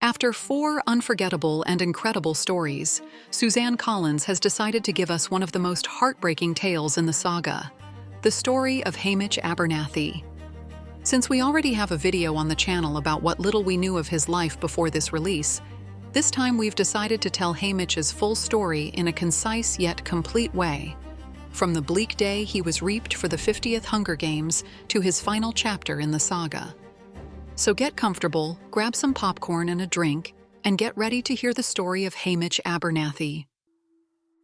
After 4 unforgettable and incredible stories, Suzanne Collins has decided to give us one of the most heartbreaking tales in the saga, the story of Haymitch Abernathy. Since we already have a video on the channel about what little we knew of his life before this release, this time we've decided to tell Haymitch's full story in a concise yet complete way. From the bleak day he was reaped for the 50th Hunger Games to his final chapter in the saga. So get comfortable, grab some popcorn and a drink, and get ready to hear the story of Haymitch Abernathy.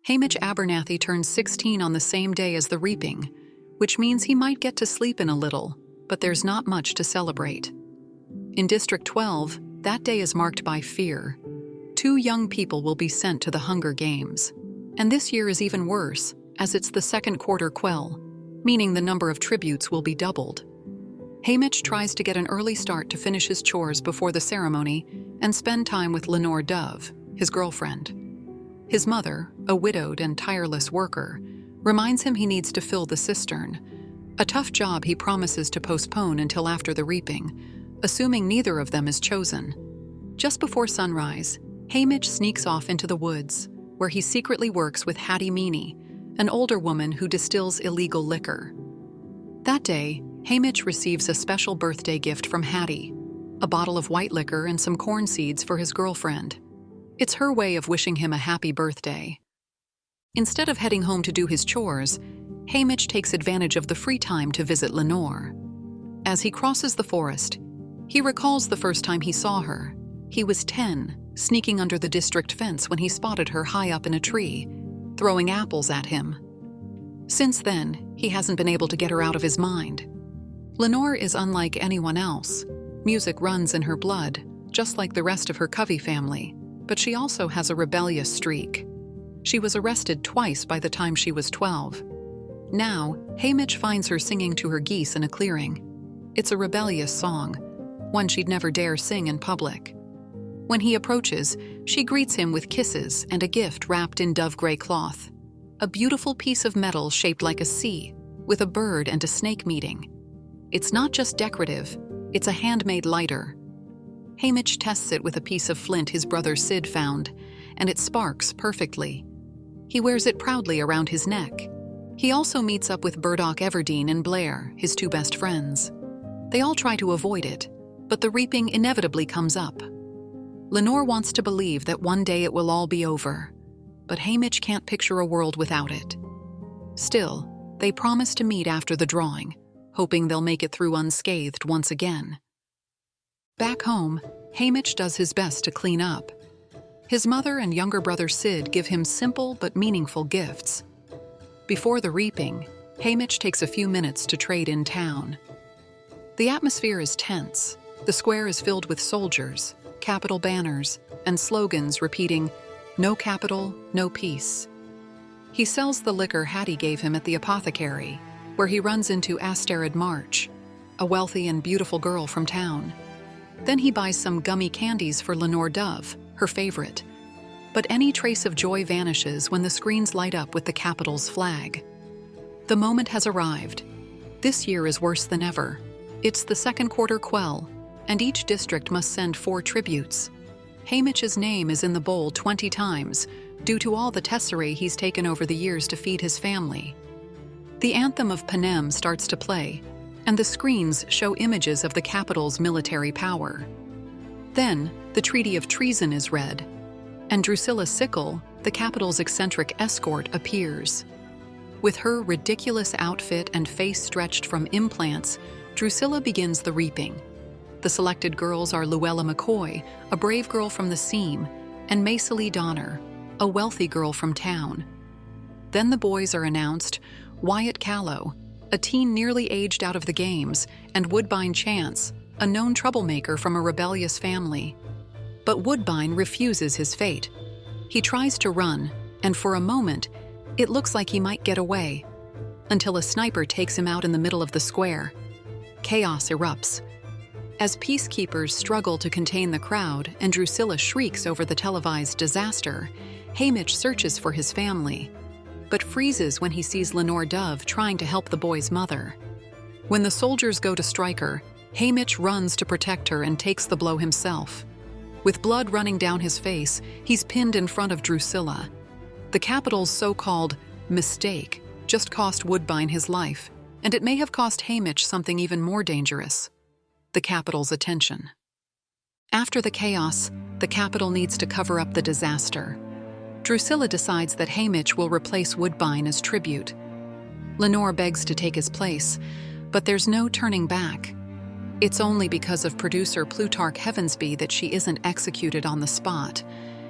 Haymitch Abernathy turns 16 on the same day as the reaping, which means he might get to sleep in a little, but there's not much to celebrate. In District 12, that day is marked by fear. 2 young people will be sent to the Hunger Games. And this year is even worse, as it's the second quarter quell, meaning the number of tributes will be doubled. Haymitch tries to get an early start to finish his chores before the ceremony and spend time with Lenore, his girlfriend. His mother, a widowed and tireless worker, reminds him he needs to fill the cistern, a tough job he promises to postpone until after the reaping, assuming neither of them is chosen. Just before sunrise, Haymitch sneaks off into the woods, where he secretly works with Hattie Meany, an older woman who distills illegal liquor. That day, Haymitch receives a special birthday gift from Hattie, a bottle of white liquor and some corn seeds for his girlfriend. It's her way of wishing him a happy birthday. Instead of heading home to do his chores, Haymitch takes advantage of the free time to visit Lenore. As he crosses the forest, he recalls the first time he saw her. He was 10, sneaking under the district fence when he spotted her high up in a tree, throwing apples at him. Since then, he hasn't been able to get her out of his mind. Lenore is unlike anyone else. Music runs in her blood, just like the rest of her Covey family, but she also has a rebellious streak. She was arrested twice by the time she was 12. Now, Haymitch finds her singing to her geese in a clearing. It's a rebellious song, one she'd never dare sing in public. When he approaches, she greets him with kisses and a gift wrapped in dove-gray cloth, a beautiful piece of metal shaped like a C, with a bird and a snake meeting. It's not just decorative, it's a handmade lighter. Haymitch tests it with a piece of flint his brother Sid found, and it sparks perfectly. He wears it proudly around his neck. He also meets up with Burdock Everdeen and Blair, his 2 best friends. They all try to avoid it, but the reaping inevitably comes up. Lenore wants to believe that one day it will all be over, but Haymitch can't picture a world without it. Still, they promise to meet after the drawing, hoping they'll make it through unscathed once again. Back home, Haymitch does his best to clean up. His mother and younger brother Sid give him simple but meaningful gifts. Before the reaping, Haymitch takes a few minutes to trade in town. The atmosphere is tense. The square is filled with soldiers, Capitol banners, and slogans repeating, "No capital, no peace." He sells the liquor Hattie gave him at the apothecary, where he runs into Aert March, a wealthy and beautiful girl from town. Then he buys some gummy candies for Lenore, her favorite. But any trace of joy vanishes when the screens light up with the Capitol's flag. The moment has arrived. This year is worse than ever. It's the second quarter quell, and each district must send 4 tributes. Haymitch's name is in the bowl 20 times, due to all the tesserae he's taken over the years to feed his family. The anthem of Panem starts to play, and the screens show images of the Capitol's military power. Then, the Treaty of Treason is read, and Drusilla Sickle, the Capitol's eccentric escort, appears. With her ridiculous outfit and face stretched from implants, Drusilla begins the reaping. The selected girls are Luella McCoy, a brave girl from the seam, and Macy Donner, a wealthy girl from town. Then the boys are announced: Wyatt Callow, a teen nearly aged out of the games, and Woodbine Chance, a known troublemaker from a rebellious family. But Woodbine refuses his fate. He tries to run, and for a moment, it looks like he might get away, until a sniper takes him out in the middle of the square. Chaos erupts. As peacekeepers struggle to contain the crowd and Drusilla shrieks over the televised disaster, Haymitch searches for his family, but freezes when he sees Lenore trying to help the boy's mother. When the soldiers go to strike her, Haymitch runs to protect her and takes the blow himself. With blood running down his face, he's pinned in front of Drusilla. The capital's so-called mistake just cost Woodbine his life, and it may have cost Haymitch something even more dangerous: the capital's attention. After the chaos, the capital needs to cover up the disaster. Drusilla decides that Haymitch will replace Woodbine as tribute. Lenor begs to take his place, but there's no turning back. It's only because of producer Plutarch Heavensby that she isn't executed on the spot.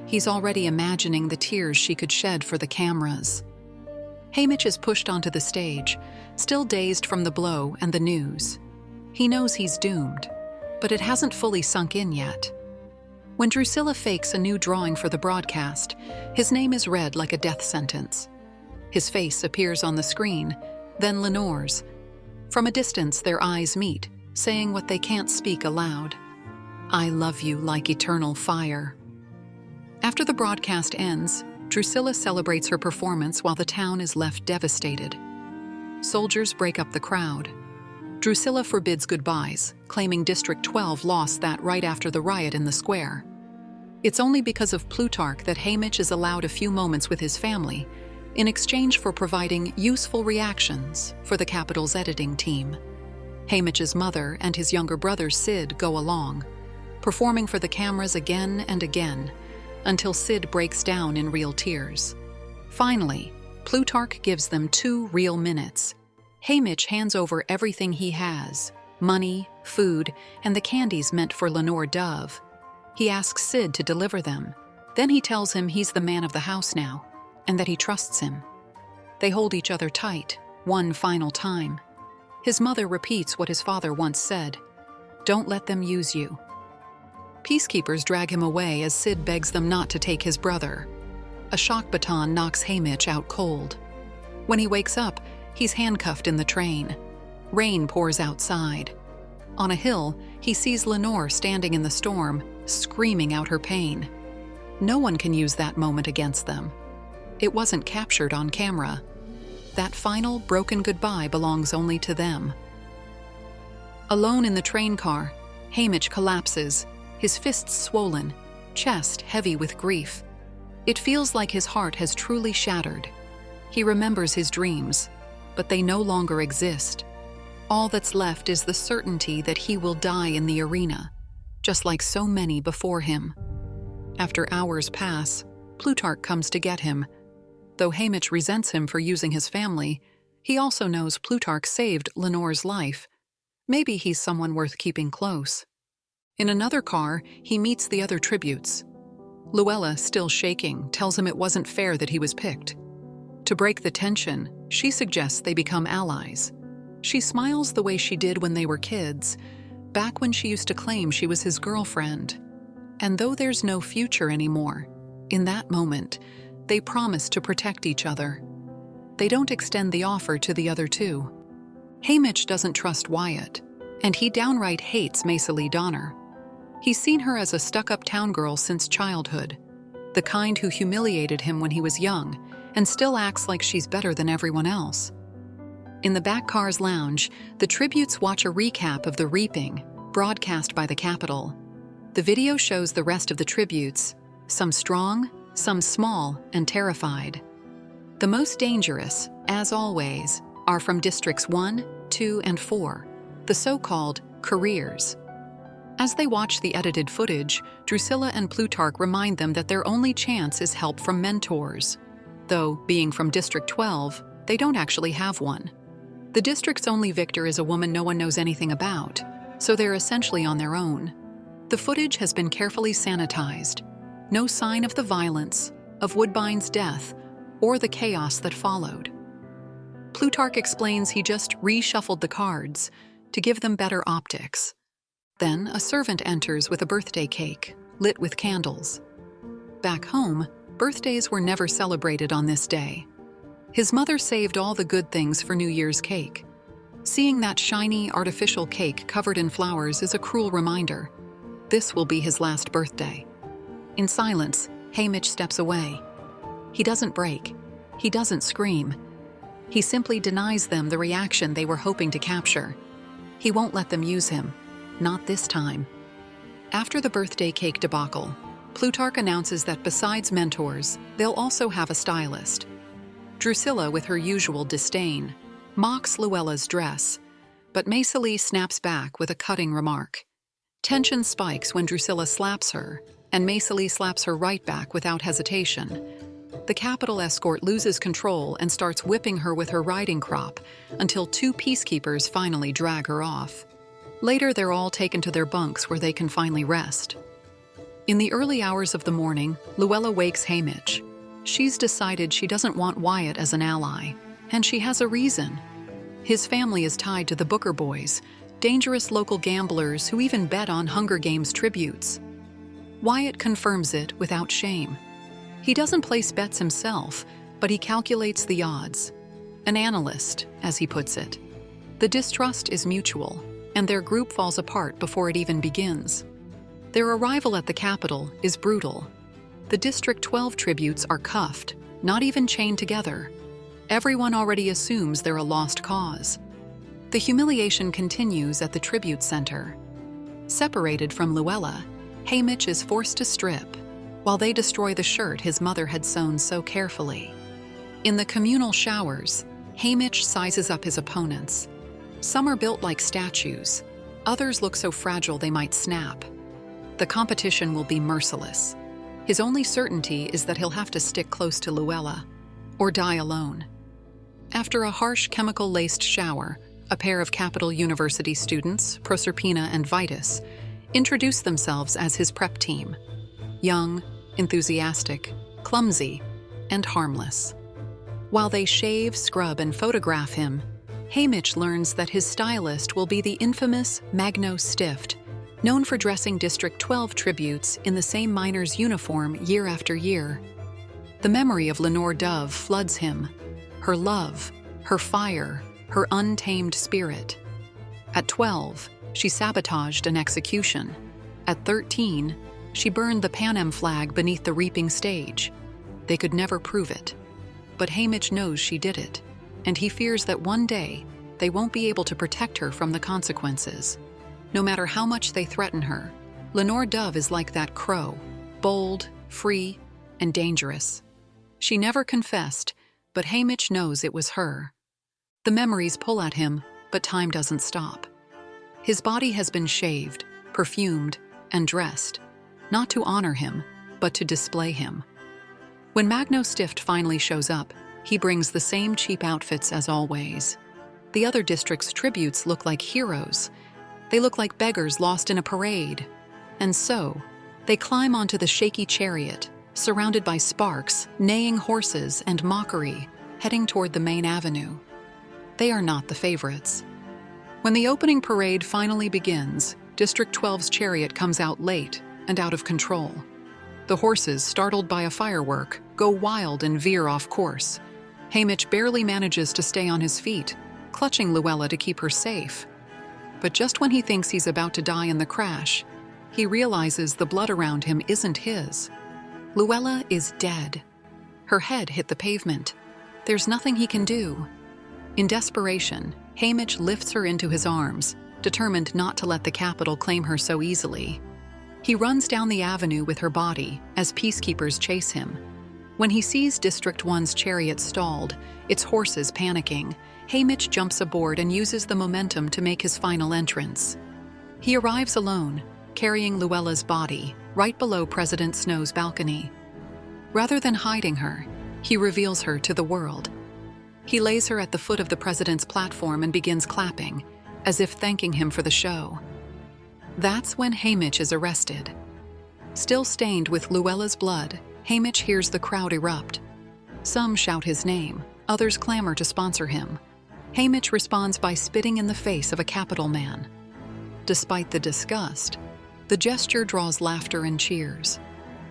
He's already imagining the tears she could shed for the cameras. Haymitch is pushed onto the stage, still dazed from the blow and the news. He knows he's doomed, but it hasn't fully sunk in yet. When Drusilla fakes a new drawing for the broadcast, his name is read like a death sentence. His face appears on the screen, then Lenor's. From a distance, their eyes meet, saying what they can't speak aloud. "I love you like eternal fire." After the broadcast ends, Drusilla celebrates her performance while the town is left devastated. Soldiers break up the crowd. Drusilla forbids goodbyes, claiming District 12 lost that right after the riot in the square. It's only because of Plutarch that Haymitch is allowed a few moments with his family, in exchange for providing useful reactions for the capital's editing team. Haymitch's mother and his younger brother Sid go along, performing for the cameras again and again, until Sid breaks down in real tears. Finally, Plutarch gives them 2 real minutes. Haymitch hands over everything he has: money, food, and the candies meant for Lenore Dove. He asks Sid to deliver them. Then he tells him he's the man of the house now, and that he trusts him. They hold each other tight, one final time. His mother repeats what his father once said: "Don't let them use you." Peacekeepers drag him away as Sid begs them not to take his brother. A shock baton knocks Haymitch out cold. When he wakes up, he's handcuffed in the train. Rain pours outside. On a hill, he sees Lenore standing in the storm, screaming out her pain. No one can use that moment against them. It wasn't captured on camera. That final, broken goodbye belongs only to them. Alone in the train car, Haymitch collapses, his fists swollen, chest heavy with grief. It feels like his heart has truly shattered. He remembers his dreams, but they no longer exist. All that's left is the certainty that he will die in the arena, just like so many before him. After hours pass, Plutarch comes to get him. Though Haymitch resents him for using his family, he also knows Plutarch saved Lenor's life. Maybe he's someone worth keeping close. In another car, he meets the other tributes. Luella, still shaking, tells him it wasn't fair that he was picked. To break the tension, she suggests they become allies. She smiles the way she did when they were kids, back when she used to claim she was his girlfriend. And though there's no future anymore, in that moment, they promise to protect each other. They don't extend the offer to the other two. Haymitch doesn't trust Wyatt, and he downright hates Macy Donner. He's seen her as a stuck-up town girl since childhood, the kind who humiliated him when he was young and still acts like she's better than everyone else. In the back car's lounge, the tributes watch a recap of the reaping, broadcast by the Capitol. The video shows the rest of the tributes, some strong, some small and terrified. The most dangerous, as always, are from Districts 1, 2, and 4, the so-called careers. As they watch the edited footage, Drusilla and Plutarch remind them that their only chance is help from mentors. Though, being from District 12, they don't actually have one. The district's only victor is a woman no one knows anything about, so they're essentially on their own. The footage has been carefully sanitized. No sign of the violence, of Woodbine's death, or the chaos that followed. Plutarch explains he just reshuffled the cards to give them better optics. Then a servant enters with a birthday cake, lit with candles. Back home, birthdays were never celebrated on this day. His mother saved all the good things for New Year's cake. Seeing that shiny, artificial cake covered in flowers is a cruel reminder. This will be his last birthday. In silence, Haymitch steps away. He doesn't break. He doesn't scream. He simply denies them the reaction they were hoping to capture. He won't let them use him. Not this time. After the birthday cake debacle, Plutarch announces that besides mentors, they'll also have a stylist. Drusilla, with her usual disdain, mocks Luella's dress, but Maisily snaps back with a cutting remark. Tension spikes when Drusilla slaps her, and Maisily slaps her right back without hesitation. The capital escort loses control and starts whipping her with her riding crop until two peacekeepers finally drag her off. Later, they're all taken to their bunks where they can finally rest. In the early hours of the morning, Luella wakes Haymitch. She's decided she doesn't want Wyatt as an ally, and she has a reason. His family is tied to the Booker Boys, dangerous local gamblers who even bet on Hunger Games tributes. Wyatt confirms it without shame. He doesn't place bets himself, but he calculates the odds. An analyst, as he puts it. The distrust is mutual, and their group falls apart before it even begins. Their arrival at the capital is brutal. The District 12 tributes are cuffed, not even chained together. Everyone already assumes they're a lost cause. The humiliation continues at the tribute center. Separated from Luella, Haymitch is forced to strip, while they destroy the shirt his mother had sewn so carefully. In the communal showers, Haymitch sizes up his opponents. Some are built like statues. Others look so fragile they might snap. The competition will be merciless. His only certainty is that he'll have to stick close to Luella, or die alone. After a harsh chemical-laced shower, a pair of Capital University students, Proserpina and Vitus, introduce themselves as his prep team. Young, enthusiastic, clumsy, and harmless. While they shave, scrub, and photograph him, Haymitch learns that his stylist will be the infamous Magno Stift, known for dressing District 12 tributes in the same miner's uniform year after year. The memory of Lenore Dove floods him, her love, her fire, her untamed spirit. At 12, she sabotaged an execution. At 13, she burned the Panem flag beneath the reaping stage. They could never prove it. But Haymitch knows she did it, and he fears that one day they won't be able to protect her from the consequences. No matter how much they threaten her, Lenore Dove is like that crow, bold, free, and dangerous. She never confessed, but Haymitch knows it was her. The memories pull at him, but time doesn't stop. His body has been shaved, perfumed, and dressed, not to honor him, but to display him. When Magno Stift finally shows up, he brings the same cheap outfits as always. The other district's tributes look like heroes. They look like beggars lost in a parade. And so, they climb onto the shaky chariot, surrounded by sparks, neighing horses, and mockery, heading toward the main avenue. They are not the favorites. When the opening parade finally begins, District 12's chariot comes out late and out of control. The horses, startled by a firework, go wild and veer off course. Haymitch barely manages to stay on his feet, clutching Luella to keep her safe. But just when he thinks he's about to die in the crash, he realizes the blood around him isn't his. Luella is dead. Her head hit the pavement. There's nothing he can do. In desperation, Haymitch lifts her into his arms, determined not to let the capital claim her so easily. He runs down the avenue with her body as peacekeepers chase him. When he sees District 1's chariot stalled, its horses panicking, Haymitch jumps aboard and uses the momentum to make his final entrance. He arrives alone, carrying Luella's body, right below President Snow's balcony. Rather than hiding her, he reveals her to the world. He lays her at the foot of the president's platform and begins clapping, as if thanking him for the show. That's when Haymitch is arrested. Still stained with Luella's blood, Haymitch hears the crowd erupt. Some shout his name, others clamor to sponsor him. Haymitch responds by spitting in the face of a Capitol man. Despite the disgust, the gesture draws laughter and cheers.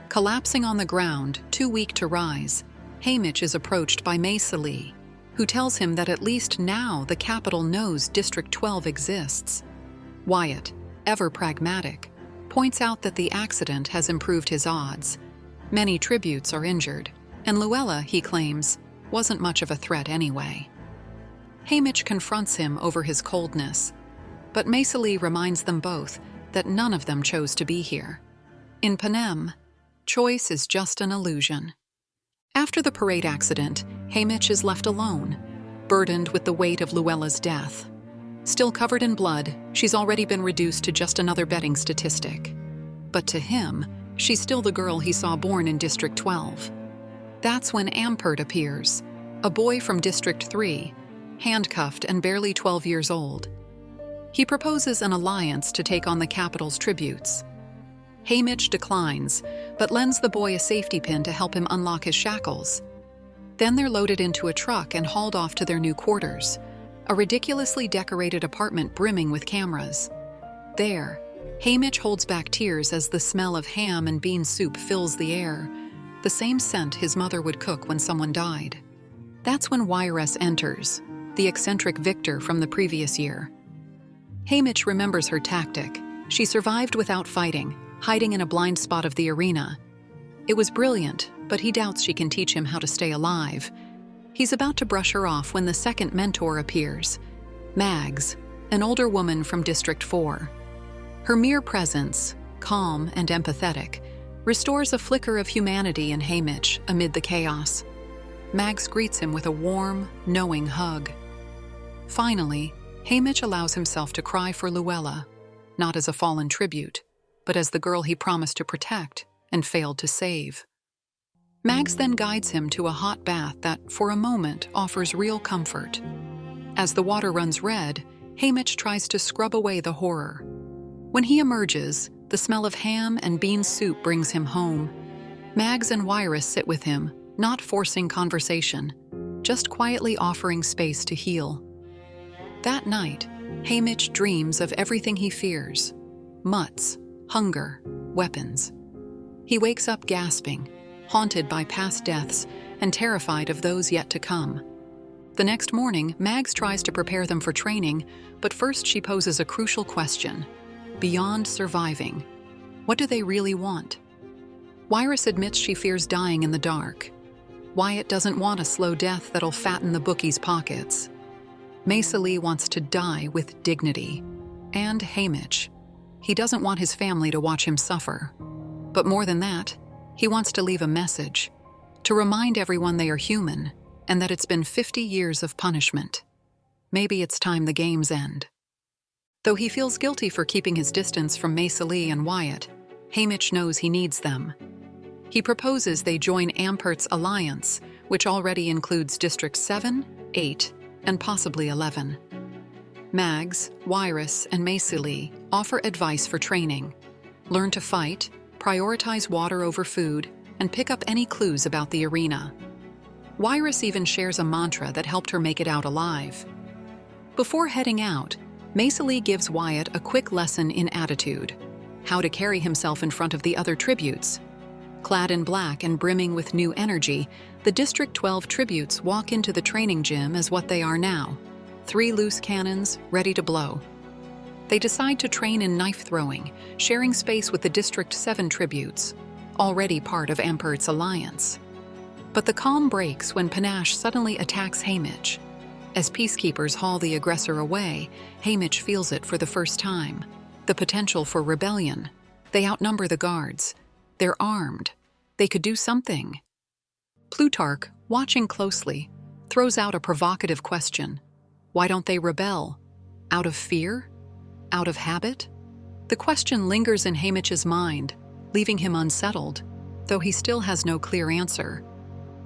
Collapsing on the ground, too weak to rise, Haymitch is approached by Maisily, who tells him that at least now the Capitol knows District 12 exists. Wyatt, ever pragmatic, points out that the accident has improved his odds. Many tributes are injured, and Luella, he claims, wasn't much of a threat anyway. Haymitch confronts him over his coldness, but Maisily reminds them both that none of them chose to be here. In Panem, choice is just an illusion. After the parade accident, Haymitch is left alone, burdened with the weight of Luella's death. Still covered in blood, she's already been reduced to just another betting statistic. But to him, she's still the girl he saw born in District 12. That's when Aert appears, a boy from District 3, handcuffed and barely 12 years old. He proposes an alliance to take on the capital's tributes. Haymitch declines, but lends the boy a safety pin to help him unlock his shackles. Then they're loaded into a truck and hauled off to their new quarters, a ridiculously decorated apartment brimming with cameras. There, Haymitch holds back tears as the smell of ham and bean soup fills the air, the same scent his mother would cook when someone died. That's when Wiress enters, the eccentric victor from the previous year. Haymitch remembers her tactic. She survived without fighting, hiding in a blind spot of the arena. It was brilliant, but he doubts she can teach him how to stay alive. He's about to brush her off when the second mentor appears, Mags, an older woman from District 4. Her mere presence, calm and empathetic, restores a flicker of humanity in Haymitch amid the chaos. Mags greets him with a warm, knowing hug. Finally, Haymitch allows himself to cry for Luella, not as a fallen tribute, but as the girl he promised to protect and failed to save. Mags then guides him to a hot bath that, for a moment, offers real comfort. As the water runs red, Haymitch tries to scrub away the horror. When he emerges, the smell of ham and bean soup brings him home. Mags and Wiress sit with him, not forcing conversation, just quietly offering space to heal. That night, Haymitch dreams of everything he fears: muts, hunger, weapons. He wakes up gasping, haunted by past deaths and terrified of those yet to come. The next morning, Mags tries to prepare them for training, but first she poses a crucial question. Beyond surviving, what do they really want? Wiress admits she fears dying in the dark. Wyatt doesn't want a slow death that'll fatten the bookies' pockets. Lee wants to die with dignity. And Haymitch. He doesn't want his family to watch him suffer. But more than that, he wants to leave a message, to remind everyone they are human, and that it's been 50 years of punishment. Maybe it's time the games end. Though he feels guilty for keeping his distance from Lee and Wyatt, Haymitch knows he needs them. He proposes they join Aert's alliance, which already includes District 7, 8, and possibly 11. Mags, Wiress, and Lee offer advice for training. Learn to fight, prioritize water over food, and pick up any clues about the arena. Wiress even shares a mantra that helped her make it out alive. Before heading out, Lee gives Wyatt a quick lesson in attitude, how to carry himself in front of the other tributes. Clad in black and brimming with new energy, the District 12 tributes walk into the training gym as what they are now, 3 loose cannons ready to blow. They decide to train in knife throwing, sharing space with the District 7 tributes, already part of Aert's alliance. But the calm breaks when Panache suddenly attacks Haymitch. As peacekeepers haul the aggressor away, Haymitch feels it for the first time. The potential for rebellion. They outnumber the guards. They're armed. They could do something. Plutarch, watching closely, throws out a provocative question. Why don't they rebel? Out of fear? Out of habit? The question lingers in Haymitch's mind, leaving him unsettled, though he still has no clear answer.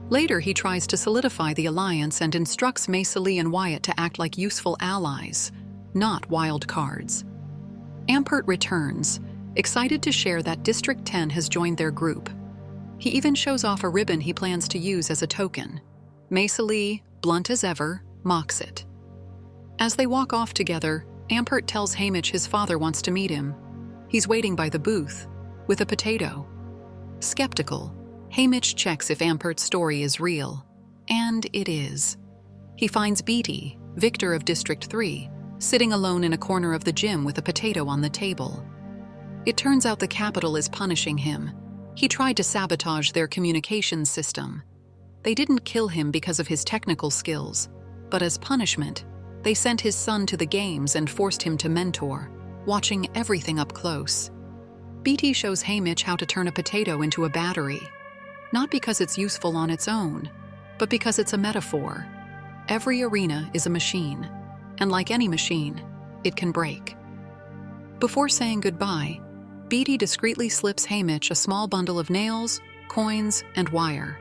Later, he tries to solidify the alliance and instructs Lee and Wyatt to act like useful allies, not wild cards. Aert returns, excited to share that District 10 has joined their group. He even shows off a ribbon he plans to use as a token. Lee, blunt as ever, mocks it. As they walk off together, Aert tells Haymitch his father wants to meet him. He's waiting by the booth, with a potato. Skeptical, Haymitch checks if Aert's story is real. And it is. He finds Beatty, victor of District 3, sitting alone in a corner of the gym with a potato on the table. It turns out the capital is punishing him. He tried to sabotage their communications system. They didn't kill him because of his technical skills, but as punishment, they sent his son to the games and forced him to mentor. watching everything up close. Beatty shows Haymitch how to turn a potato into a battery, not because it's useful on its own, but because it's a metaphor. Every arena is a machine, and like any machine, it can break. Before saying goodbye, Beatty discreetly slips Haymitch a small bundle of nails, coins, and wire.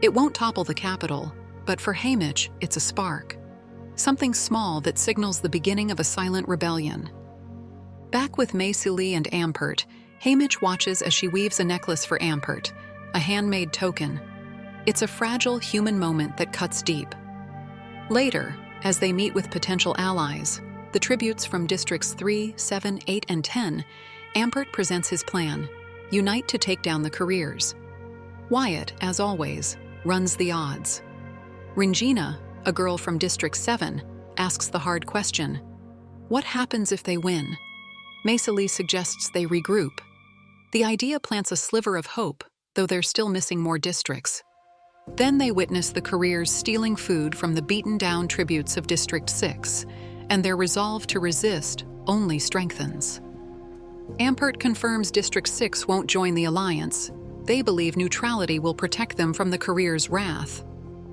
It won't topple the Capitol, but for Haymitch, it's a spark. Something small that signals the beginning of a silent rebellion. Back with Wellie and Aert, Haymitch watches as she weaves a necklace for Aert, a handmade token. It's a fragile human moment that cuts deep. Later, as they meet with potential allies, the tributes from Districts 3, 7, 8, and 10, Aert presents his plan: unite to take down the careers. Wyatt, as always, runs the odds. Regina, a girl from District 7, asks the hard question: what happens if they win? Wellie suggests they regroup. The idea plants a sliver of hope, though they're still missing more districts. Then they witness the careers stealing food from the beaten-down tributes of District 6, and their resolve to resist only strengthens. Aert confirms District 6 won't join the alliance. They believe neutrality will protect them from the careers' wrath.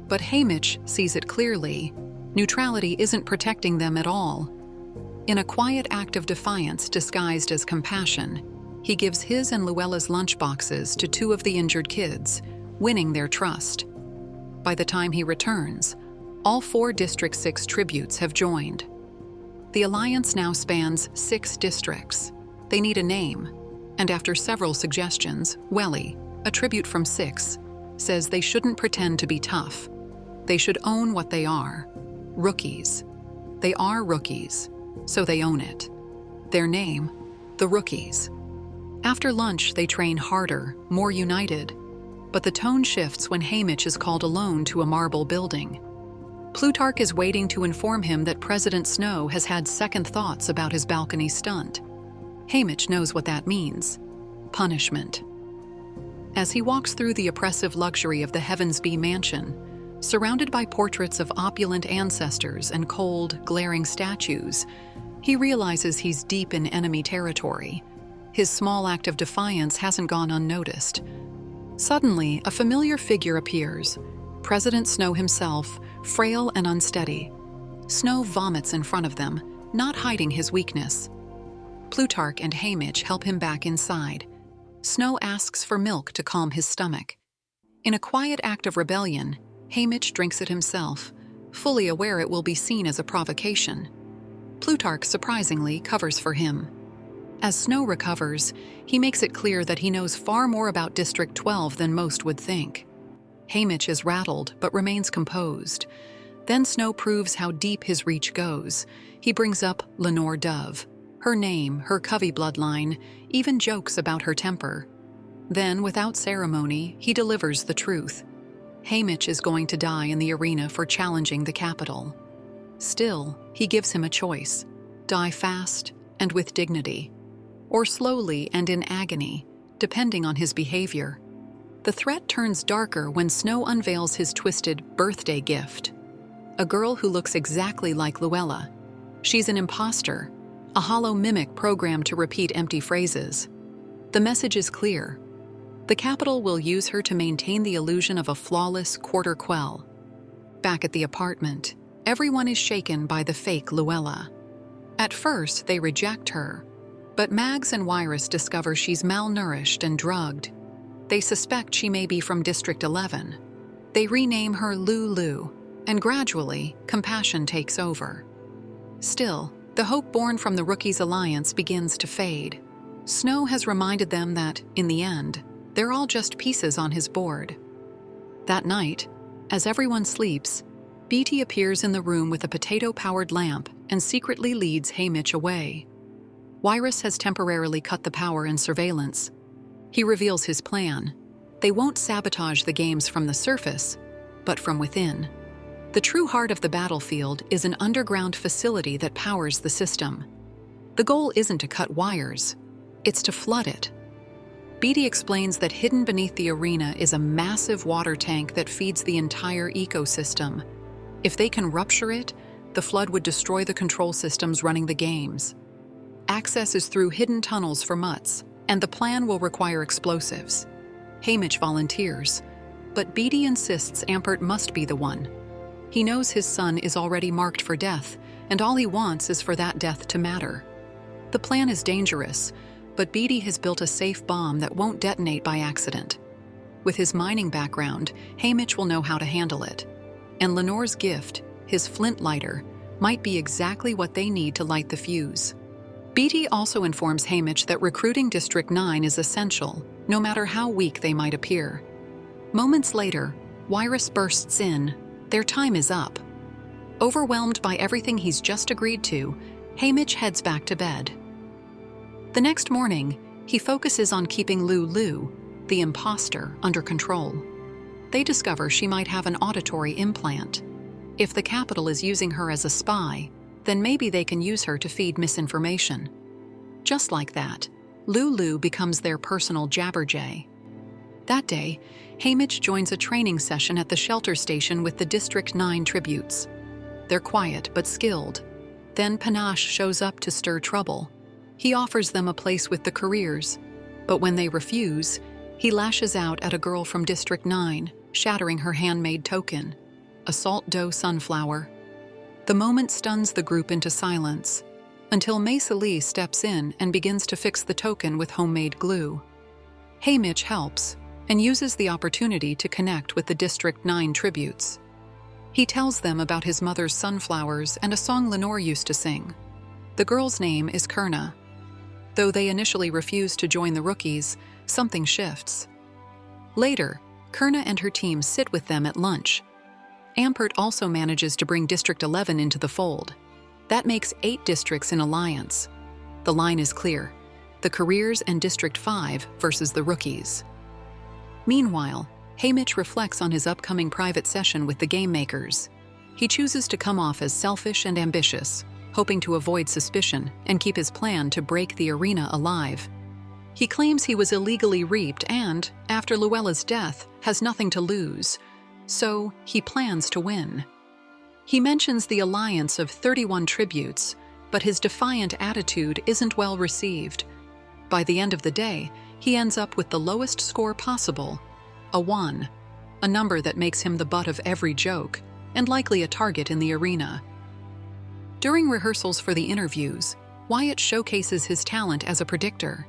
But Haymitch sees it clearly. Neutrality isn't protecting them at all. In a quiet act of defiance disguised as compassion, he gives his and Luella's lunchboxes to 2 of the injured kids, winning their trust. By the time he returns, all 4 District 6 tributes have joined. The alliance now spans 6 districts. They need a name, and after several suggestions, Wellie, a tribute from 6, says they shouldn't pretend to be tough. They should own what they are: rookies. They are rookies, so they own it. Their name: the Rookies. After lunch, they train harder, more united. But the tone shifts when Haymitch is called alone to a marble building. Plutarch is waiting to inform him that President Snow has had second thoughts about his balcony stunt. Haymitch knows what that means: punishment. As he walks through the oppressive luxury of the Heavensby mansion, surrounded by portraits of opulent ancestors and cold, glaring statues, he realizes he's deep in enemy territory. His small act of defiance hasn't gone unnoticed. Suddenly, a familiar figure appears: President Snow himself, frail and unsteady. Snow vomits in front of them, not hiding his weakness. Plutarch and Haymitch help him back inside. Snow asks for milk to calm his stomach. In a quiet act of rebellion, Haymitch drinks it himself, fully aware it will be seen as a provocation. Plutarch surprisingly covers for him. As Snow recovers, he makes it clear that he knows far more about District 12 than most would think. Haymitch is rattled but remains composed. Then Snow proves how deep his reach goes. He brings up Lenore Dove, her name, her Covey bloodline, even jokes about her temper. Then, without ceremony, he delivers the truth. Haymitch is going to die in the arena for challenging the Capitol. Still, he gives him a choice: die fast and with dignity, or slowly and in agony, depending on his behavior. The threat turns darker when Snow unveils his twisted birthday gift: a girl who looks exactly like Luella. She's an imposter, a hollow mimic programmed to repeat empty phrases. The message is clear: the Capitol will use her to maintain the illusion of a flawless quarter quell. Back at the apartment, everyone is shaken by the fake Luella. At first, they reject her, but Mags and Wyrus discover she's malnourished and drugged. They suspect she may be from District 11. They rename her Lulu, and gradually, compassion takes over. Still, the hope born from the Rookies' alliance begins to fade. Snow has reminded them that, in the end, they're all just pieces on his board. That night, as everyone sleeps, Beatty appears in the room with a potato-powered lamp and secretly leads Haymitch away. Wyrus has temporarily cut the power and surveillance. He reveals his plan. They won't sabotage the games from the surface, but from within. The true heart of the battlefield is an underground facility that powers the system. The goal isn't to cut wires, it's to flood it. Beatty explains that hidden beneath the arena is a massive water tank that feeds the entire ecosystem. If they can rupture it, the flood would destroy the control systems running the games. Access is through hidden tunnels for Muts, and the plan will require explosives. Haymitch volunteers, but Beatty insists Aert must be the one. He knows his son is already marked for death, and all he wants is for that death to matter. The plan is dangerous, but Beatty has built a safe bomb that won't detonate by accident. With his mining background, Haymitch will know how to handle it. And Lenor's gift, his flint lighter, might be exactly what they need to light the fuse. Beatty also informs Haymitch that recruiting District 9 is essential, no matter how weak they might appear. Moments later, Wyrus bursts in. Their time is up. Overwhelmed by everything he's just agreed to, Haymitch heads back to bed. The next morning, he focuses on keeping Lulu, the imposter, under control. They discover she might have an auditory implant. If the capital is using her as a spy, then maybe they can use her to feed misinformation. Just like that, Lulu becomes their personal jabberjay. That day, Haymitch joins a training session at the shelter station with the District 9 tributes. They're quiet but skilled. Then Panache shows up to stir trouble. He offers them a place with the careers, but when they refuse, he lashes out at a girl from District 9, shattering her handmade token, a salt dough sunflower. The moment stuns the group into silence, until Wellie steps in and begins to fix the token with homemade glue. Haymitch helps and uses the opportunity to connect with the District 9 tributes. He tells them about his mother's sunflowers and a song Lenore used to sing. The girl's name is Kurna. Though they initially refuse to join the rookies, something shifts. Later, Kurna and her team sit with them at lunch. Aert also manages to bring District 11 into the fold. That makes 8 districts in alliance. The line is clear: the careers and District 5 versus the rookies. Meanwhile, Haymitch reflects on his upcoming private session with the game makers. He chooses to come off as selfish and ambitious, hoping to avoid suspicion and keep his plan to break the arena alive. He claims he was illegally reaped and, after Luella's death, has nothing to lose, so he plans to win. He mentions the alliance of 31 tributes, but his defiant attitude isn't well received. By the end of the day, he ends up with the lowest score possible, a 1, a number that makes him the butt of every joke and likely a target in the arena. During rehearsals for the interviews, Wyatt showcases his talent as a predictor.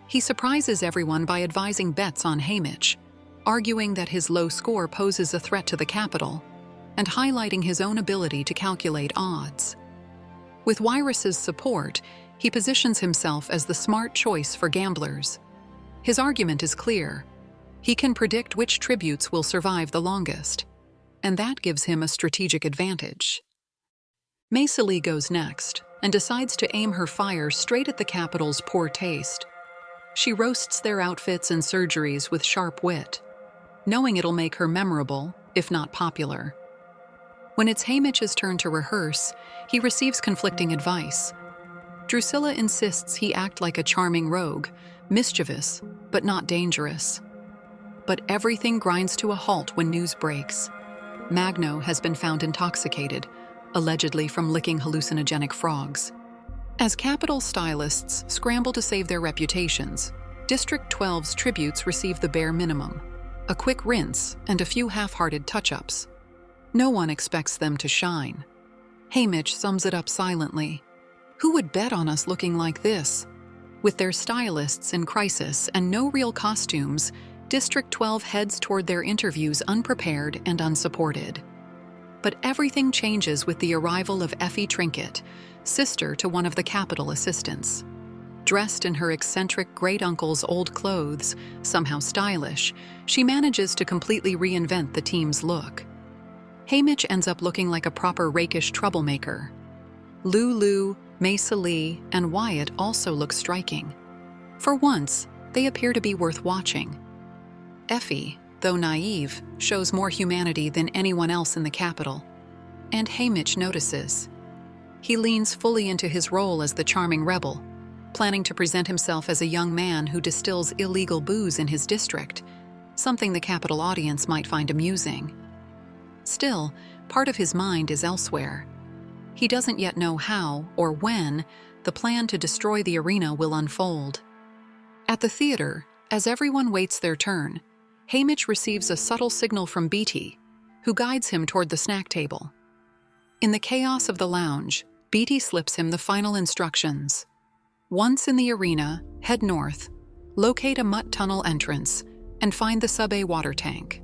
He surprises everyone by advising bets on Haymitch, arguing that his low score poses a threat to the capital, and highlighting his own ability to calculate odds. With Wyrus's support, he positions himself as the smart choice for gamblers. His argument is clear. He can predict which tributes will survive the longest, and that gives him a strategic advantage. Wellie goes next and decides to aim her fire straight at the capital's poor taste. She roasts their outfits and surgeries with sharp wit, knowing it'll make her memorable, if not popular. When it's Haymitch's turn to rehearse, he receives conflicting advice. Drusilla insists he act like a charming rogue, mischievous, but not dangerous. But everything grinds to a halt when news breaks. Magno has been found intoxicated, allegedly from licking hallucinogenic frogs. As capital stylists scramble to save their reputations, District 12's tributes receive the bare minimum: a quick rinse and a few half-hearted touch-ups. No one expects them to shine. Haymitch sums it up silently. Who would bet on us looking like this? With their stylists in crisis and no real costumes, District 12 heads toward their interviews unprepared and unsupported. But everything changes with the arrival of Effie Trinket, sister to one of the capital assistants. Dressed in her eccentric great-uncle's old clothes, somehow stylish, she manages to completely reinvent the team's look. Haymitch ends up looking like a proper rakish troublemaker. Lulu, Wellie, and Wyatt also look striking. For once, they appear to be worth watching. Effie, though naive, shows more humanity than anyone else in the capital. And Haymitch notices. He leans fully into his role as the charming rebel, planning to present himself as a young man who distills illegal booze in his district, something the capital audience might find amusing. Still, part of his mind is elsewhere. He doesn't yet know how or when the plan to destroy the arena will unfold. At the theater, as everyone waits their turn, Haymitch receives a subtle signal from Beatty, who guides him toward the snack table. In the chaos of the lounge, Beatty slips him the final instructions. Once in the arena, head north, locate a Mut tunnel entrance, and find the sub-A water tank.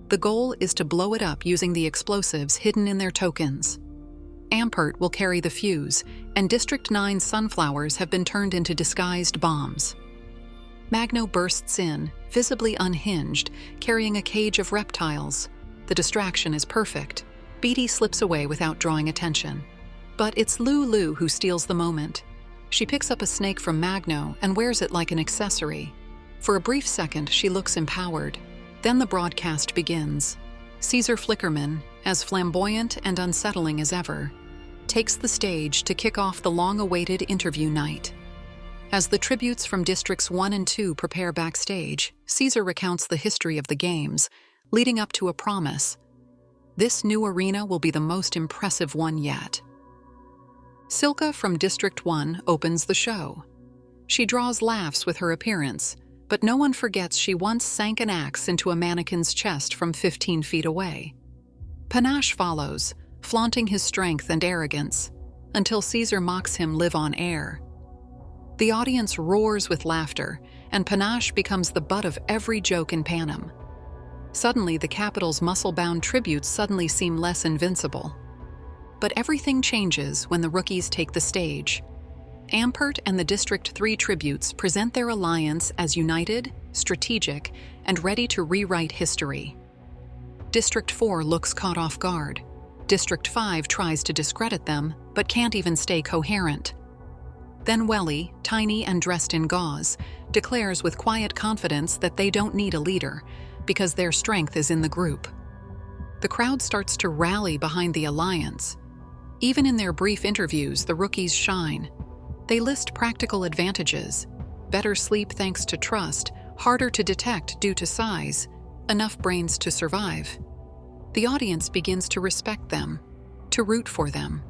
The goal is to blow it up using the explosives hidden in their tokens. Aert will carry the fuse, and District 9's sunflowers have been turned into disguised bombs. Magno bursts in, visibly unhinged, carrying a cage of reptiles. The distraction is perfect. Beatty slips away without drawing attention. But it's Lulu who steals the moment. She picks up a snake from Magno and wears it like an accessory. For a brief second, she looks empowered. Then the broadcast begins. Caesar Flickerman, as flamboyant and unsettling as ever, takes the stage to kick off the long-awaited interview night. As the tributes from Districts 1 and 2 prepare backstage, Caesar recounts the history of the games, leading up to a promise. This new arena will be the most impressive one yet. Silka from District 1 opens the show. She draws laughs with her appearance, but no one forgets she once sank an axe into a mannequin's chest from 15 feet away. Panache follows, flaunting his strength and arrogance, until Caesar mocks him live on air. The audience roars with laughter, and Panache becomes the butt of every joke in Panem. Suddenly, the capital's muscle-bound tributes suddenly seem less invincible. But everything changes when the rookies take the stage. Aert and the District 3 tributes present their alliance as united, strategic, and ready to rewrite history. District 4 looks caught off guard. District 5 tries to discredit them, but can't even stay coherent. Then Wellie, tiny and dressed in gauze, declares with quiet confidence that they don't need a leader, because their strength is in the group. The crowd starts to rally behind the alliance. Even in their brief interviews, the rookies shine. They list practical advantages: better sleep thanks to trust, harder to detect due to size, enough brains to survive. The audience begins to respect them, to root for them.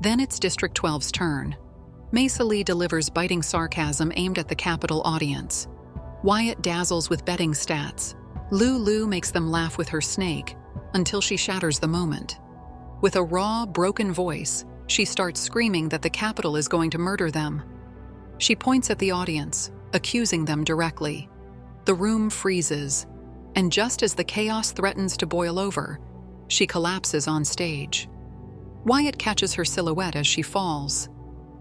Then it's District 12's turn. Mesa Lee delivers biting sarcasm aimed at the Capitol audience. Wyatt dazzles with betting stats. Lulu makes them laugh with her snake, until she shatters the moment. With a raw, broken voice, she starts screaming that the Capitol is going to murder them. She points at the audience, accusing them directly. The room freezes, and just as the chaos threatens to boil over, she collapses on stage. Wyatt catches her silhouette as she falls.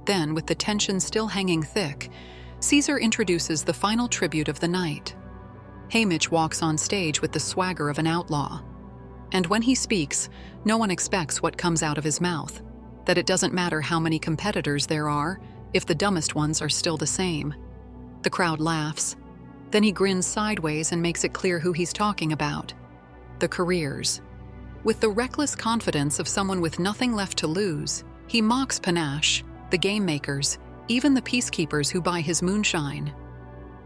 Then, with the tension still hanging thick, Caesar introduces the final tribute of the night. Haymitch walks on stage with the swagger of an outlaw. And when he speaks, no one expects what comes out of his mouth, that it doesn't matter how many competitors there are if the dumbest ones are still the same. The crowd laughs. Then he grins sideways and makes it clear who he's talking about: the careers. With the reckless confidence of someone with nothing left to lose, he mocks Panache, the game makers, even the peacekeepers who buy his moonshine.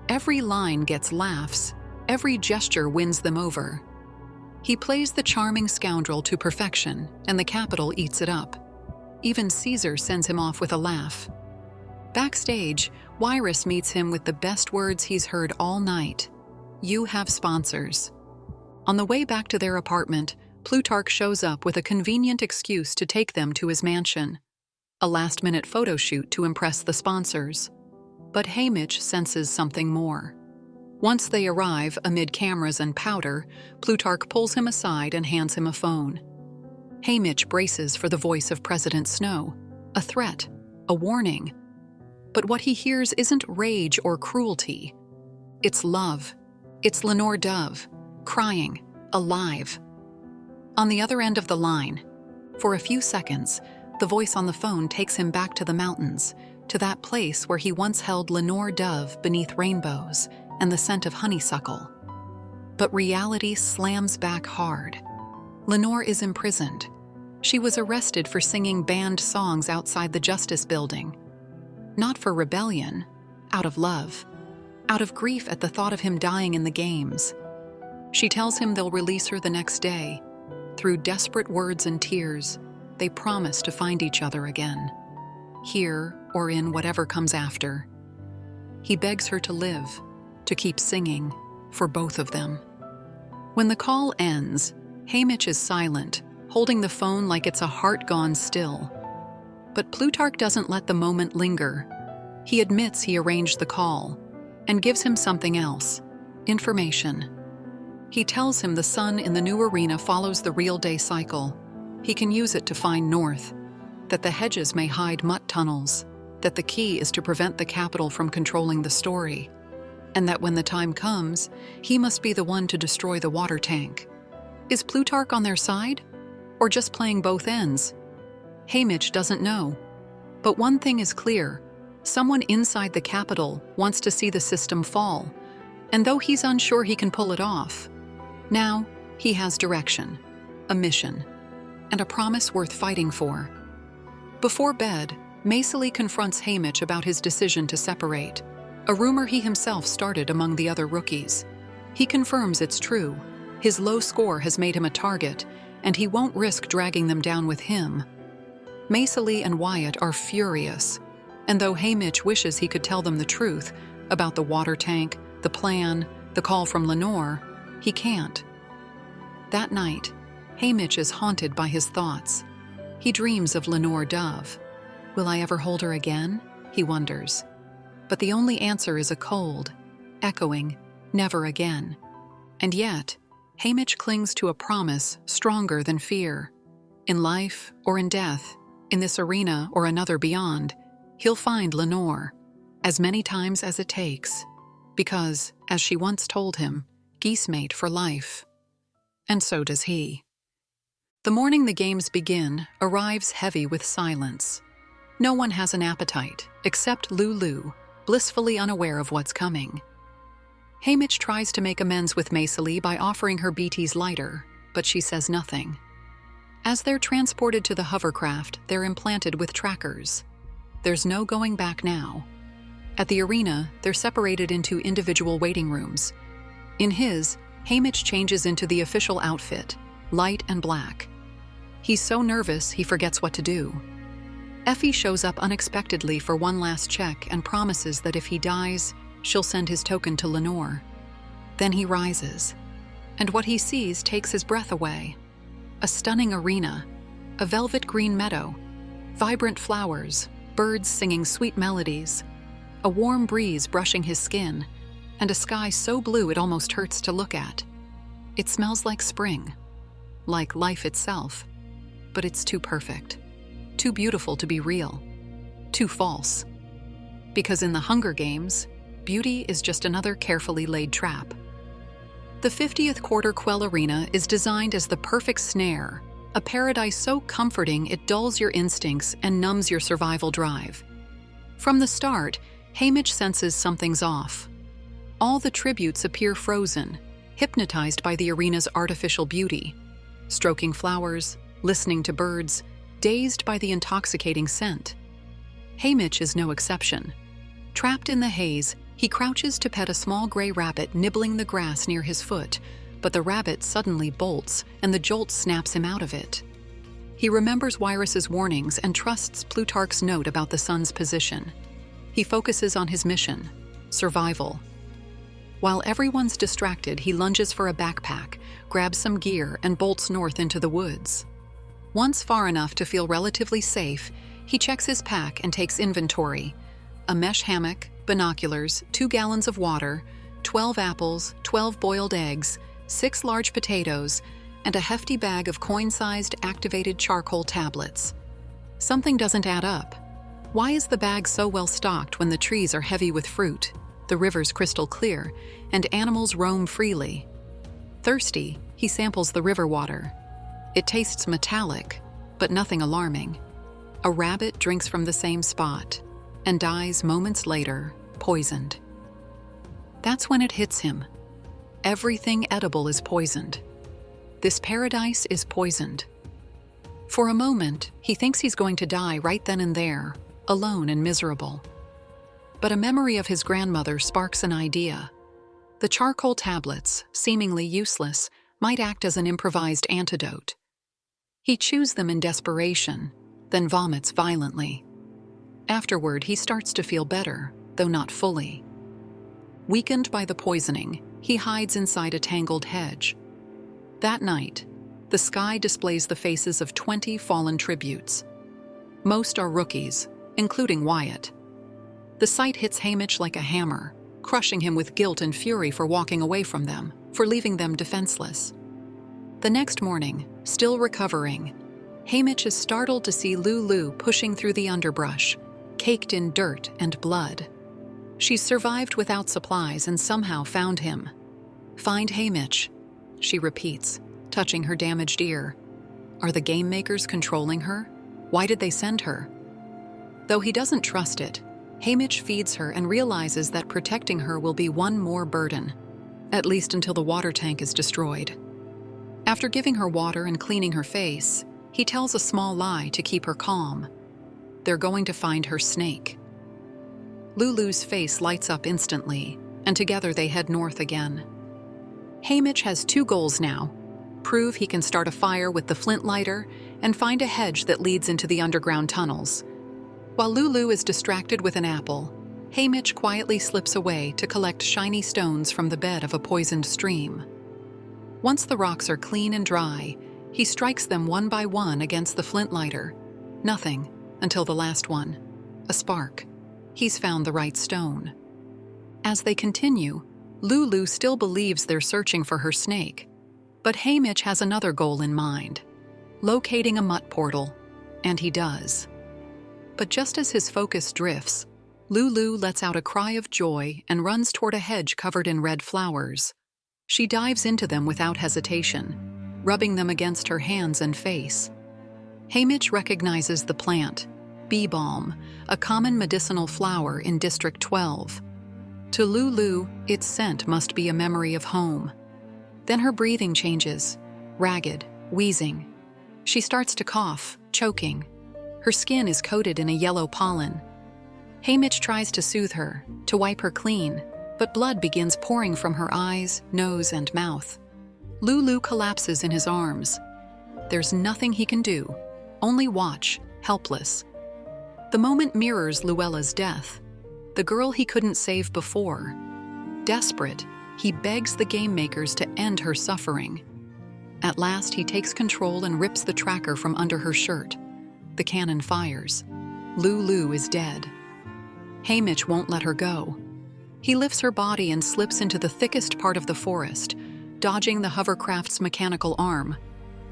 Every line gets laughs, every gesture wins them over. He plays the charming scoundrel to perfection, and the Capitol eats it up. Even Caesar sends him off with a laugh. Backstage, Wyrus meets him with the best words he's heard all night: "You have sponsors." On the way back to their apartment, Plutarch shows up with a convenient excuse to take them to his mansion. A last-minute photo shoot to impress the sponsors. But Haymitch senses something more. Once they arrive, amid cameras and powder, Plutarch pulls him aside and hands him a phone. Haymitch braces for the voice of President Snow, a threat, a warning. But what he hears isn't rage or cruelty. It's love. It's Lenore Dove, crying, alive. On the other end of the line, for a few seconds, the voice on the phone takes him back to the mountains, to that place where he once held Lenore Dove beneath rainbows and the scent of honeysuckle. But reality slams back hard. Lenore is imprisoned. She was arrested for singing banned songs outside the Justice Building. Not for rebellion, out of love, out of grief at the thought of him dying in the games. She tells him they'll release her the next day. Through desperate words and tears, they promise to find each other again. Here or in whatever comes after. He begs her to live, to keep singing, for both of them. When the call ends, Haymitch is silent, holding the phone like it's a heart gone still. But Plutarch doesn't let the moment linger. He admits he arranged the call and gives him something else: information. He tells him the sun in the new arena follows the real day cycle. He can use it to find north, that the hedges may hide Mut tunnels, that the key is to prevent the capital from controlling the story, and that when the time comes, he must be the one to destroy the water tank. Is Plutarch on their side, or just playing both ends? Haymitch doesn't know. But one thing is clear: someone inside the capital wants to see the system fall, and though he's unsure he can pull it off, now he has direction, a mission, and a promise worth fighting for. Before bed, Wellie confronts Haymitch about his decision to separate, a rumor he himself started among the other rookies. He confirms it's true. His low score has made him a target, and he won't risk dragging them down with him. Wellie and Wyatt are furious, and though Haymitch wishes he could tell them the truth about the water tank, the plan, the call from Lenor, he can't. That night, Haymitch is haunted by his thoughts. He dreams of Lenore Dove. Will I ever hold her again? He wonders. But the only answer is a cold, echoing, never again. And yet, Haymitch clings to a promise stronger than fear. In life or in death, in this arena or another beyond, he'll find Lenore, as many times as it takes, because, as she once told him, geese mate for life. And so does he. The morning the games begin arrives heavy with silence. No one has an appetite, except Lulu, blissfully unaware of what's coming. Haymitch tries to make amends with Wellie by offering her BT's lighter, but she says nothing. As they're transported to the hovercraft, they're implanted with trackers. There's no going back now. At the arena, they're separated into individual waiting rooms. In his, Haymitch changes into the official outfit, light and black. He's so nervous he forgets what to do. Effie shows up unexpectedly for one last check and promises that if he dies, she'll send his token to Lenore. Then he rises, and what he sees takes his breath away. A stunning arena, a velvet green meadow, vibrant flowers, birds singing sweet melodies, a warm breeze brushing his skin, and a sky so blue it almost hurts to look at. It smells like spring, like life itself, but it's too perfect, too beautiful to be real, too false. Because in the Hunger Games, beauty is just another carefully laid trap. The 50th Quarter Quell Arena is designed as the perfect snare, a paradise so comforting it dulls your instincts and numbs your survival drive. From the start, Haymitch senses something's off. All the tributes appear frozen, hypnotized by the arena's artificial beauty, stroking flowers, listening to birds, dazed by the intoxicating scent. Haymitch is no exception. Trapped in the haze, he crouches to pet a small gray rabbit nibbling the grass near his foot, but the rabbit suddenly bolts, and the jolt snaps him out of it. He remembers Wyrus's warnings and trusts Plutarch's note about the sun's position. He focuses on his mission, survival. While everyone's distracted, he lunges for a backpack, grabs some gear, and bolts north into the woods. Once far enough to feel relatively safe, he checks his pack and takes inventory: a mesh hammock, binoculars, 2 gallons of water, 12 apples, 12 boiled eggs, 6 large potatoes, and a hefty bag of coin-sized activated charcoal tablets. Something doesn't add up. Why is the bag so well stocked when the trees are heavy with fruit, the river's crystal clear, and animals roam freely? Thirsty, he samples the river water. It tastes metallic, but nothing alarming. A rabbit drinks from the same spot and dies moments later, poisoned. That's when it hits him. Everything edible is poisoned. This paradise is poisoned. For a moment, he thinks he's going to die right then and there, alone and miserable. But a memory of his grandmother sparks an idea. The charcoal tablets, seemingly useless, might act as an improvised antidote. He chews them in desperation, then vomits violently. Afterward, he starts to feel better, though not fully. Weakened by the poisoning, he hides inside a tangled hedge. That night, the sky displays the faces of 20 fallen tributes. Most are rookies, including Wyatt. The sight hits Haymitch like a hammer, crushing him with guilt and fury for walking away from them, for leaving them defenseless. The next morning, still recovering, Haymitch is startled to see Lulu pushing through the underbrush, caked in dirt and blood. She's survived without supplies and somehow found him. "Find Haymitch," she repeats, touching her damaged ear. Are the game makers controlling her? Why did they send her? Though he doesn't trust it, Haymitch feeds her and realizes that protecting her will be one more burden, at least until the water tank is destroyed. After giving her water and cleaning her face, he tells a small lie to keep her calm. They're going to find her snake. Lulu's face lights up instantly, and together they head north again. Haymitch has 2 goals now: prove he can start a fire with the flint lighter and find a hedge that leads into the underground tunnels. While Lulu is distracted with an apple, Haymitch quietly slips away to collect shiny stones from the bed of a poisoned stream. Once the rocks are clean and dry, he strikes them one by one against the flint lighter. Nothing until the last one. A spark. He's found the right stone. As they continue, Lulu still believes they're searching for her snake. But Haymitch has another goal in mind: locating a Mut portal. And he does. But just as his focus drifts, Lulu lets out a cry of joy and runs toward a hedge covered in red flowers. She dives into them without hesitation, rubbing them against her hands and face. Haymitch recognizes the plant, bee balm, a common medicinal flower in District 12. To Lulu, its scent must be a memory of home. Then her breathing changes, ragged, wheezing. She starts to cough, choking. Her skin is coated in a yellow pollen. Haymitch tries to soothe her, to wipe her clean, but blood begins pouring from her eyes, nose, and mouth. Lulu collapses in his arms. There's nothing he can do, only watch, helpless. The moment mirrors Luella's death, the girl he couldn't save before. Desperate, he begs the game makers to end her suffering. At last, he takes control and rips the tracker from under her shirt. The cannon fires. Lulu is dead. Haymitch won't let her go. He lifts her body and slips into the thickest part of the forest, dodging the hovercraft's mechanical arm.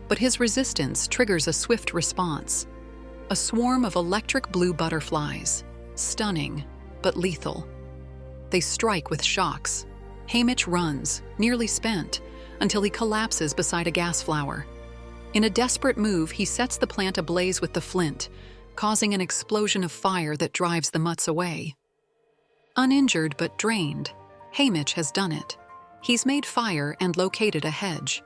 But his resistance triggers a swift response. A swarm of electric blue butterflies, stunning but lethal. They strike with shocks. Haymitch runs, nearly spent, until he collapses beside a gas flower. In a desperate move, he sets the plant ablaze with the flint, causing an explosion of fire that drives the Muts away. Uninjured but drained, Haymitch has done it. He's made fire and located a hedge.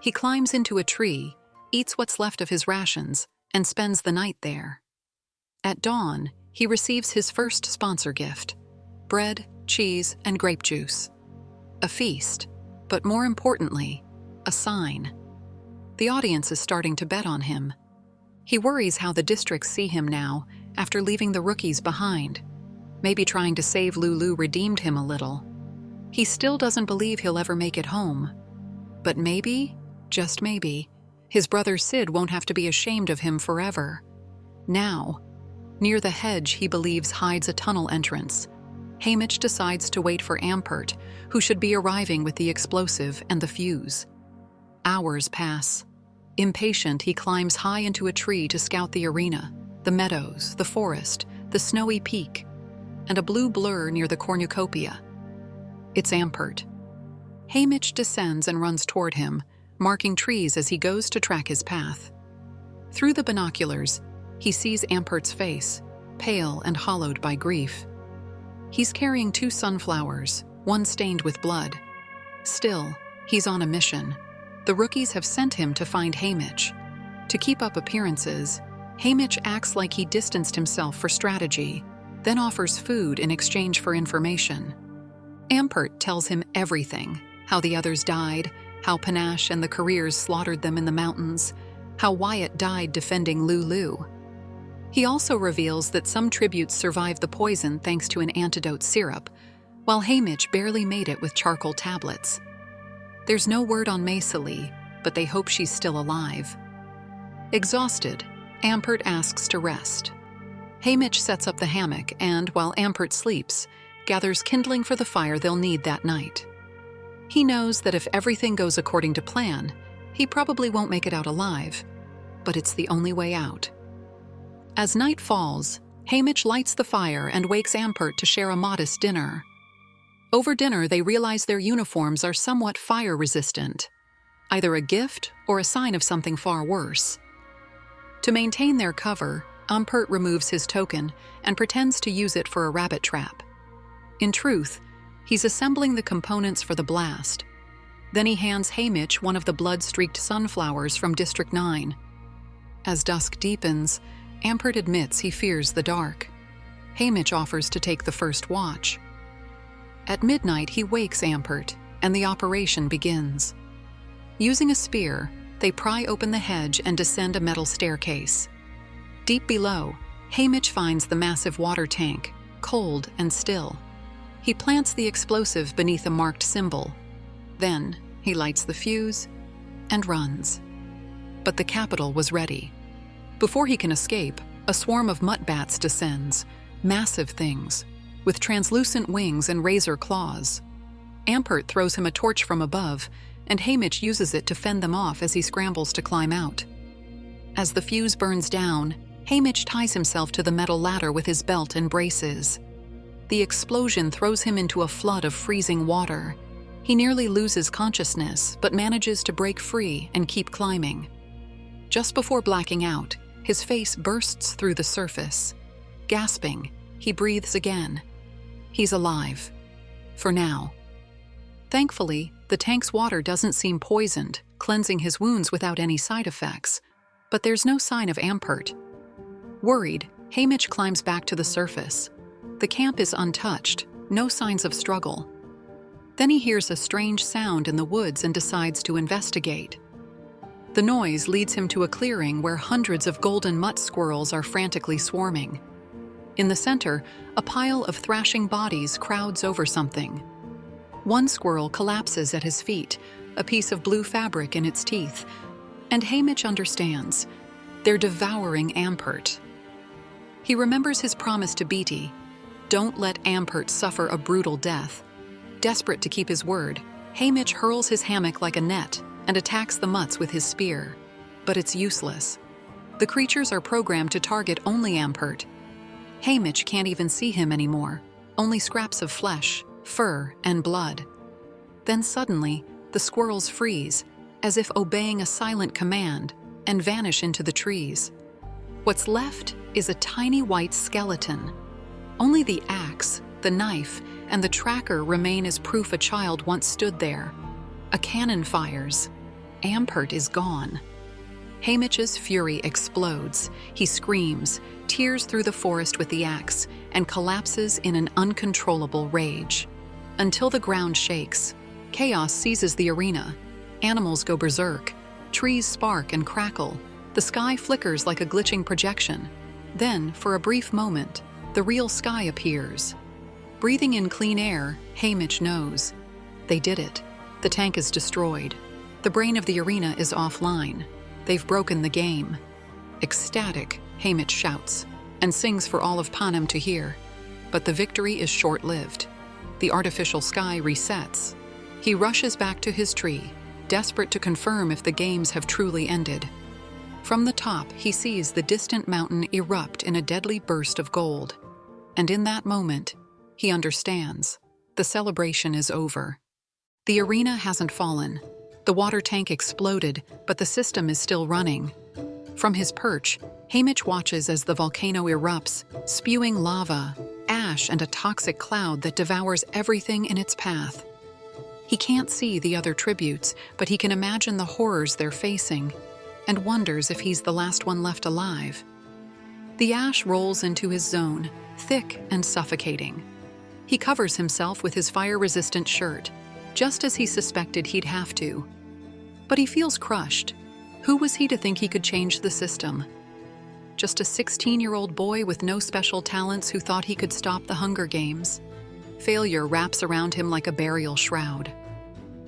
He climbs into a tree, eats what's left of his rations, and spends the night there. At dawn, he receives his first sponsor gift: bread, cheese, and grape juice. A feast, but more importantly, a sign. The audience is starting to bet on him. He worries how the districts see him now, after leaving the rookies behind. Maybe trying to save Lulu redeemed him a little. He still doesn't believe he'll ever make it home. But maybe, just maybe, his brother Sid won't have to be ashamed of him forever. Now, near the hedge he believes hides a tunnel entrance, Haymitch decides to wait for Aert, who should be arriving with the explosive and the fuse. Hours pass. Impatient, he climbs high into a tree to scout the arena, the meadows, the forest, the snowy peak, and a blue blur near the cornucopia. It's Aert. Haymitch descends and runs toward him, marking trees as he goes to track his path. Through the binoculars, he sees Aert's face, pale and hollowed by grief. He's carrying 2 sunflowers, one stained with blood. Still, he's on a mission. The rookies have sent him to find Haymitch. To keep up appearances, Haymitch acts like he distanced himself for strategy, then offers food in exchange for information. Aert tells him everything: how the others died, how Panache and the careers slaughtered them in the mountains, how Wyatt died defending Lulu. He also reveals that some tributes survived the poison thanks to an antidote syrup, while Haymitch barely made it with charcoal tablets. There's no word on Maiseli, but they hope she's still alive. Exhausted, Aert asks to rest. Haymitch sets up the hammock and, while Aert sleeps, gathers kindling for the fire they'll need that night. He knows that if everything goes according to plan, he probably won't make it out alive, but it's the only way out. As night falls, Haymitch lights the fire and wakes Aert to share a modest dinner. Over dinner, they realize their uniforms are somewhat fire-resistant, either a gift or a sign of something far worse. To maintain their cover, Aert removes his token and pretends to use it for a rabbit trap. In truth, he's assembling the components for the blast. Then he hands Haymitch one of the blood-streaked sunflowers from District 9. As dusk deepens, Aert admits he fears the dark. Haymitch offers to take the first watch. At midnight, he wakes Aert, and the operation begins. Using a spear, they pry open the hedge and descend a metal staircase. Deep below, Haymitch finds the massive water tank, cold and still. He plants the explosive beneath a marked symbol. Then, he lights the fuse and runs. But the capital was ready. Before he can escape, a swarm of mutt bats descends, massive things, with translucent wings and razor claws. Aert throws him a torch from above, and Haymitch uses it to fend them off as he scrambles to climb out. As the fuse burns down, Haymitch ties himself to the metal ladder with his belt and braces. The explosion throws him into a flood of freezing water. He nearly loses consciousness, but manages to break free and keep climbing. Just before blacking out, his face bursts through the surface. Gasping, he breathes again. He's alive. For now. Thankfully, the tank's water doesn't seem poisoned, cleansing his wounds without any side effects. But there's no sign of Aert. Worried, Haymitch climbs back to the surface. The camp is untouched, no signs of struggle. Then he hears a strange sound in the woods and decides to investigate. The noise leads him to a clearing where hundreds of golden mutt squirrels are frantically swarming. In the center, a pile of thrashing bodies crowds over something. One squirrel collapses at his feet, a piece of blue fabric in its teeth, and Haymitch understands. They're devouring Aert. He remembers his promise to Beatty. Don't let Aert suffer a brutal death. Desperate to keep his word, Haymitch hurls his hammock like a net and attacks the mutts with his spear. But it's useless. The creatures are programmed to target only Aert. Haymitch can't even see him anymore, only scraps of flesh, fur, and blood. Then suddenly, the squirrels freeze, as if obeying a silent command, and vanish into the trees. What's left is a tiny white skeleton. Only the axe, the knife, and the tracker remain as proof a child once stood there. A cannon fires. Aert is gone. Haymitch's fury explodes. He screams, tears through the forest with the axe, and collapses in an uncontrollable rage. Until the ground shakes. Chaos seizes the arena. Animals go berserk. Trees spark and crackle. The sky flickers like a glitching projection. Then, for a brief moment, the real sky appears. Breathing in clean air, Haymitch knows. They did it. The tank is destroyed. The brain of the arena is offline. They've broken the game. Ecstatic, Haymitch shouts, and sings for all of Panem to hear. But the victory is short-lived. The artificial sky resets. He rushes back to his tree, desperate to confirm if the games have truly ended. From the top, he sees the distant mountain erupt in a deadly burst of gold. And in that moment, he understands. The celebration is over. The arena hasn't fallen. The water tank exploded, but the system is still running. From his perch, Haymitch watches as the volcano erupts, spewing lava, ash, and a toxic cloud that devours everything in its path. He can't see the other tributes, but he can imagine the horrors they're facing, and wonders if he's the last one left alive. The ash rolls into his zone, thick and suffocating. He covers himself with his fire-resistant shirt, just as he suspected he'd have to. But he feels crushed. Who was he to think he could change the system? just a 16-year-old boy with no special talents who thought he could stop the Hunger Games. Failure wraps around him like a burial shroud.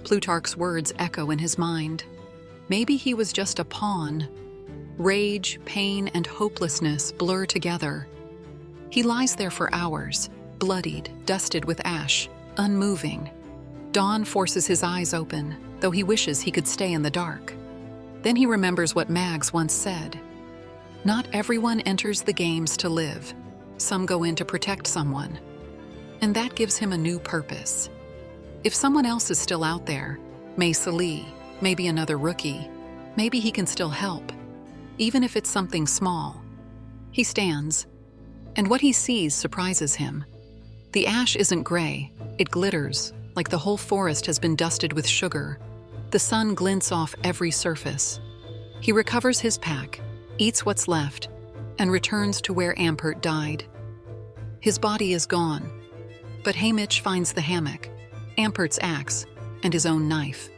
Plutarch's words echo in his mind. Maybe he was just a pawn. Rage, pain, and hopelessness blur together. He lies there for hours, bloodied, dusted with ash, unmoving. Dawn forces his eyes open, though he wishes he could stay in the dark. Then he remembers what Mags once said. Not everyone enters the games to live. Some go in to protect someone. And that gives him a new purpose. If someone else is still out there, Lee, maybe another rookie, maybe he can still help, even if it's something small. He stands, and what he sees surprises him. The ash isn't gray, it glitters, like the whole forest has been dusted with sugar. The sun glints off every surface. He recovers his pack, eats what's left, and returns to where Aert died. His body is gone, but Haymitch finds the hammock, Aert's axe, and his own knife.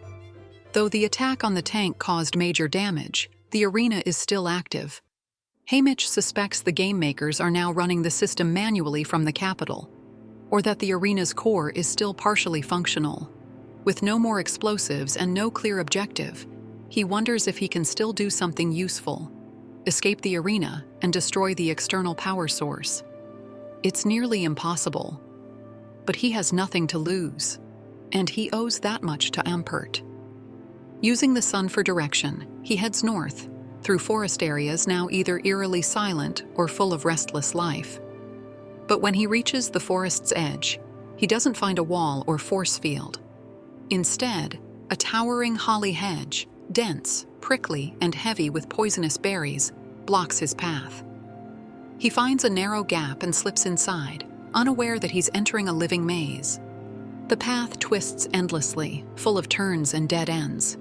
Though the attack on the tank caused major damage, the arena is still active. Haymitch suspects the game makers are now running the system manually from the capital, or that the arena's core is still partially functional. With no more explosives and no clear objective, he wonders if he can still do something useful, escape the arena and destroy the external power source. It's nearly impossible, but he has nothing to lose, and he owes that much to Aert. Using the sun for direction, he heads north, through forest areas now either eerily silent or full of restless life. But when he reaches the forest's edge, he doesn't find a wall or force field. Instead, a towering holly hedge, dense, prickly, and heavy with poisonous berries, blocks his path. He finds a narrow gap and slips inside, unaware that he's entering a living maze. The path twists endlessly, full of turns and dead ends.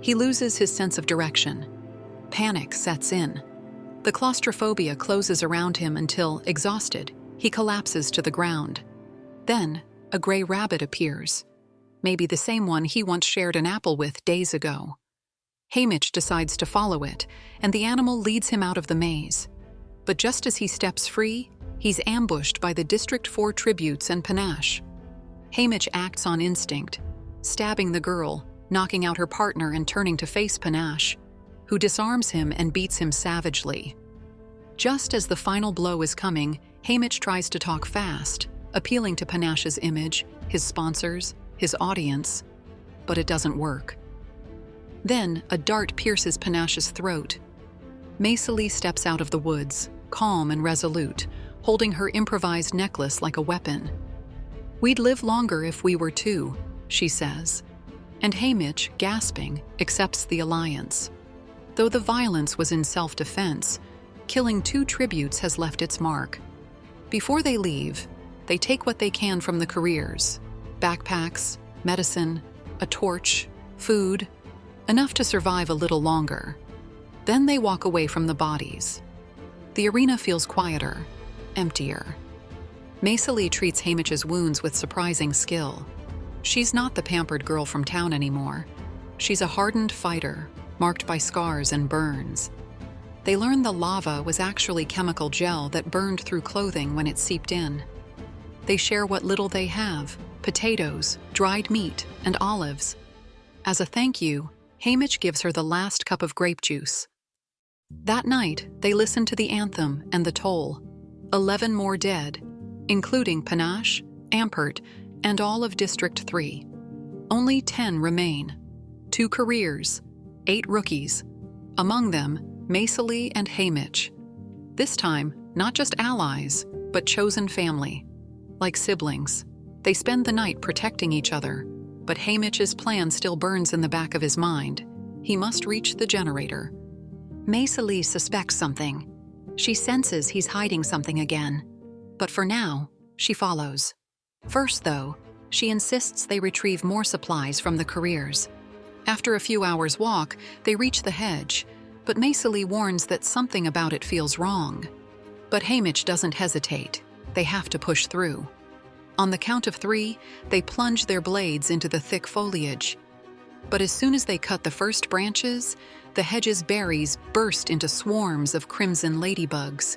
He loses his sense of direction. Panic sets in. The claustrophobia closes around him until, exhausted, he collapses to the ground. Then, a gray rabbit appears. Maybe the same one he once shared an apple with days ago. Haymitch decides to follow it, and the animal leads him out of the maze. But just as he steps free, he's ambushed by the District 4 tributes and panache. Haymitch acts on instinct, stabbing the girl, knocking out her partner and turning to face Panache, who disarms him and beats him savagely. Just as the final blow is coming, Haymitch tries to talk fast, appealing to Panache's image, his sponsors, his audience, but it doesn't work. Then, a dart pierces Panache's throat. Lee steps out of the woods, calm and resolute, holding her improvised necklace like a weapon. "We'd live longer if we were two," she says. And Haymitch, gasping, accepts the alliance. Though the violence was in self-defense, killing 2 tributes has left its mark. Before they leave, they take what they can from the careers: backpacks, medicine, a torch, food, enough to survive a little longer. Then they walk away from the bodies. The arena feels quieter, emptier. Lee treats Haymitch's wounds with surprising skill. She's not the pampered girl from town anymore. She's a hardened fighter, marked by scars and burns. They learn the lava was actually chemical gel that burned through clothing when it seeped in. They share what little they have: potatoes, dried meat, and olives. As a thank you, Haymitch gives her the last cup of grape juice. That night, they listen to the anthem and the toll. 11 more dead, including Panache, Aert, and all of District 3. Only 10 remain. 2 careers, 8 rookies. Among them, Lee and Haymitch. This time, not just allies, but chosen family. Like siblings, they spend the night protecting each other, but Haymitch's plan still burns in the back of his mind. He must reach the generator. Lee suspects something. She senses he's hiding something again. But for now, she follows. First, though, she insists they retrieve more supplies from the careers. After a few hours' walk, they reach the hedge, but Lee warns that something about it feels wrong. But Haymitch doesn't hesitate. They have to push through. On the count of 3, they plunge their blades into the thick foliage. But as soon as they cut the first branches, the hedge's berries burst into swarms of crimson ladybugs.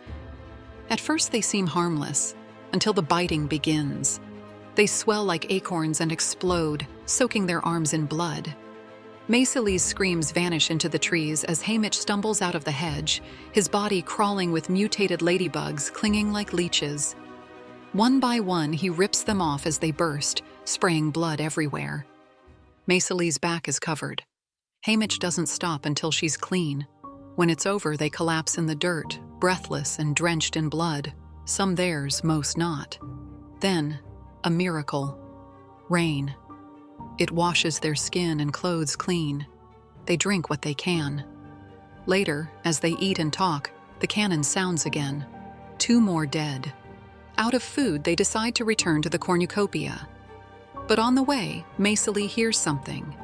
At first they seem harmless, until the biting begins. They swell like acorns and explode, soaking their arms in blood. Maiseli's screams vanish into the trees as Haymitch stumbles out of the hedge, his body crawling with mutated ladybugs clinging like leeches. One by one, he rips them off as they burst, spraying blood everywhere. Maiseli's back is covered. Haymitch doesn't stop until she's clean. When it's over, they collapse in the dirt, breathless and drenched in blood. Some theirs, most not. Then, a miracle. Rain. It washes their skin and clothes clean. They drink what they can. Later, as they eat and talk, the cannon sounds again. 2 more dead. Out of food, they decide to return to the cornucopia. But on the way, Maiseli hears something.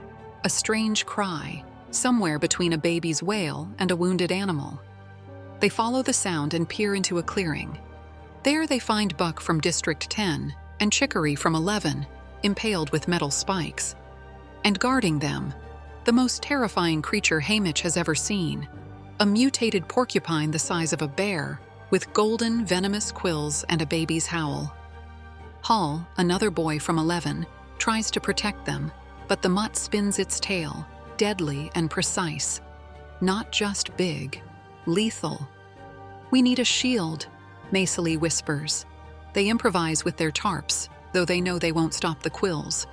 A strange cry, somewhere between a baby's wail and a wounded animal. They follow the sound and peer into a clearing. There they find Buck from District 10 and Chicory from 11, impaled with metal spikes. And guarding them, the most terrifying creature Haymitch has ever seen, a mutated porcupine the size of a bear, with golden, venomous quills and a baby's howl. Hall, another boy from 11, tries to protect them, but the mutt spins its tail, deadly and precise. Not just big, lethal. "We need a shield," Maiseli whispers. They improvise with their tarps, though they know they won't stop the quills.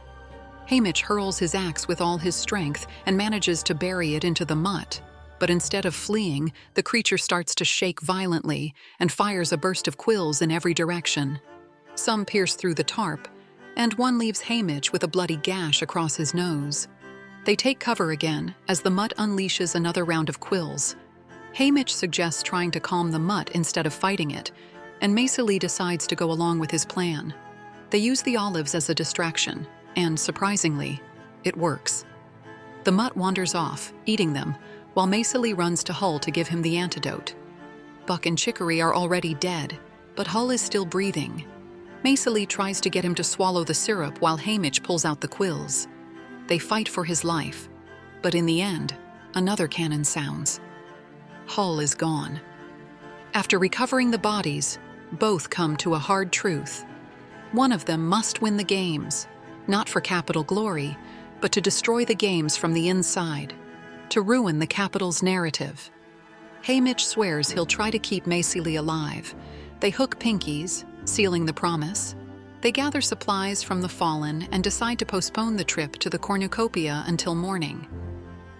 Haymitch hurls his axe with all his strength and manages to bury it into the mutt. But instead of fleeing, the creature starts to shake violently and fires a burst of quills in every direction. Some pierce through the tarp, and one leaves Haymitch with a bloody gash across his nose. They take cover again as the mutt unleashes another round of quills. Haymitch suggests trying to calm the mutt instead of fighting it, and Maiseli decides to go along with his plan. They use the olives as a distraction, and surprisingly, it works. The mutt wanders off, eating them, while Maiseli runs to Hull to give him the antidote. Buck and Chicory are already dead, but Hull is still breathing. Maiseli tries to get him to swallow the syrup while Haymitch pulls out the quills. They fight for his life, but in the end, another cannon sounds. Hull is gone. After recovering the bodies, both come to a hard truth. One of them must win the games, not for capital glory, but to destroy the games from the inside, to ruin the capital's narrative. Haymitch swears he'll try to keep Maiseli alive. They hook pinkies, sealing the promise. They gather supplies from the fallen and decide to postpone the trip to the cornucopia until morning.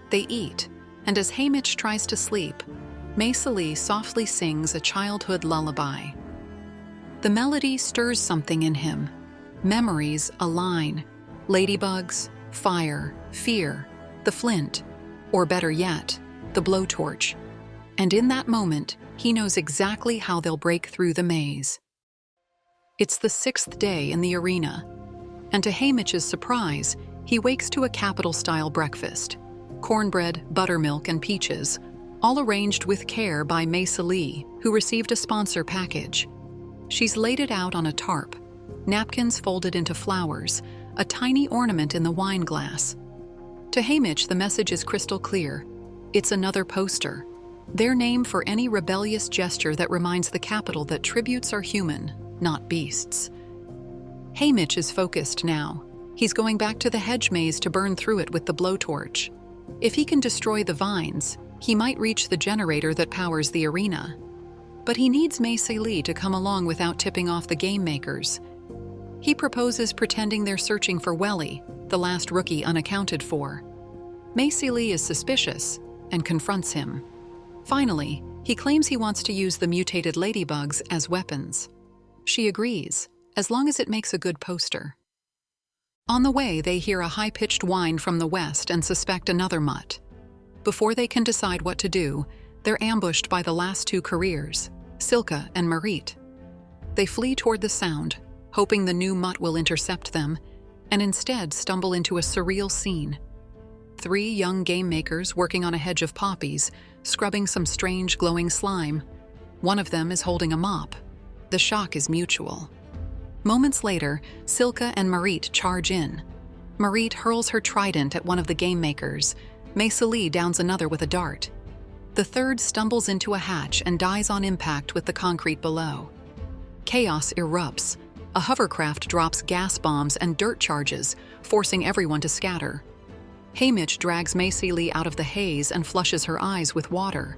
They eat, and as Haymitch tries to sleep, Maiseli softly sings a childhood lullaby. The melody stirs something in him. Memories align. Ladybugs, fire, fear, the flint, or better yet, the blowtorch. And in that moment, he knows exactly how they'll break through the maze. It's the 6th day in the arena, and to Haymitch's surprise, he wakes to a capital-style breakfast. Cornbread, buttermilk, and peaches, all arranged with care by Maiseli, who received a sponsor package. She's laid it out on a tarp, napkins folded into flowers, a tiny ornament in the wine glass. To Haymitch, the message is crystal clear. It's another poster, their name for any rebellious gesture that reminds the capital that tributes are human, not beasts. Haymitch is focused now. He's going back to the hedge maze to burn through it with the blowtorch. If he can destroy the vines, he might reach the generator that powers the arena. But he needs Maiseli to come along without tipping off the game makers. He proposes pretending they're searching for Wellie, the last rookie unaccounted for. Maiseli is suspicious and confronts him. Finally, he claims he wants to use the mutated ladybugs as weapons. She agrees, as long as it makes a good poster. On the way, they hear a high-pitched whine from the west and suspect another mutt. Before they can decide what to do, they're ambushed by the last 2 careers, Silka and Marit. They flee toward the sound, hoping the new mutt will intercept them, and instead stumble into a surreal scene. 3 young game makers working on a hedge of poppies, scrubbing some strange glowing slime. One of them is holding a mop. The shock is mutual. Moments later, Silka and Marit charge in. Marit hurls her trident at one of the game makers. Lee downs another with a dart. The third stumbles into a hatch and dies on impact with the concrete below. Chaos erupts. A hovercraft drops gas bombs and dirt charges, forcing everyone to scatter. Haymitch drags Lee out of the haze and flushes her eyes with water.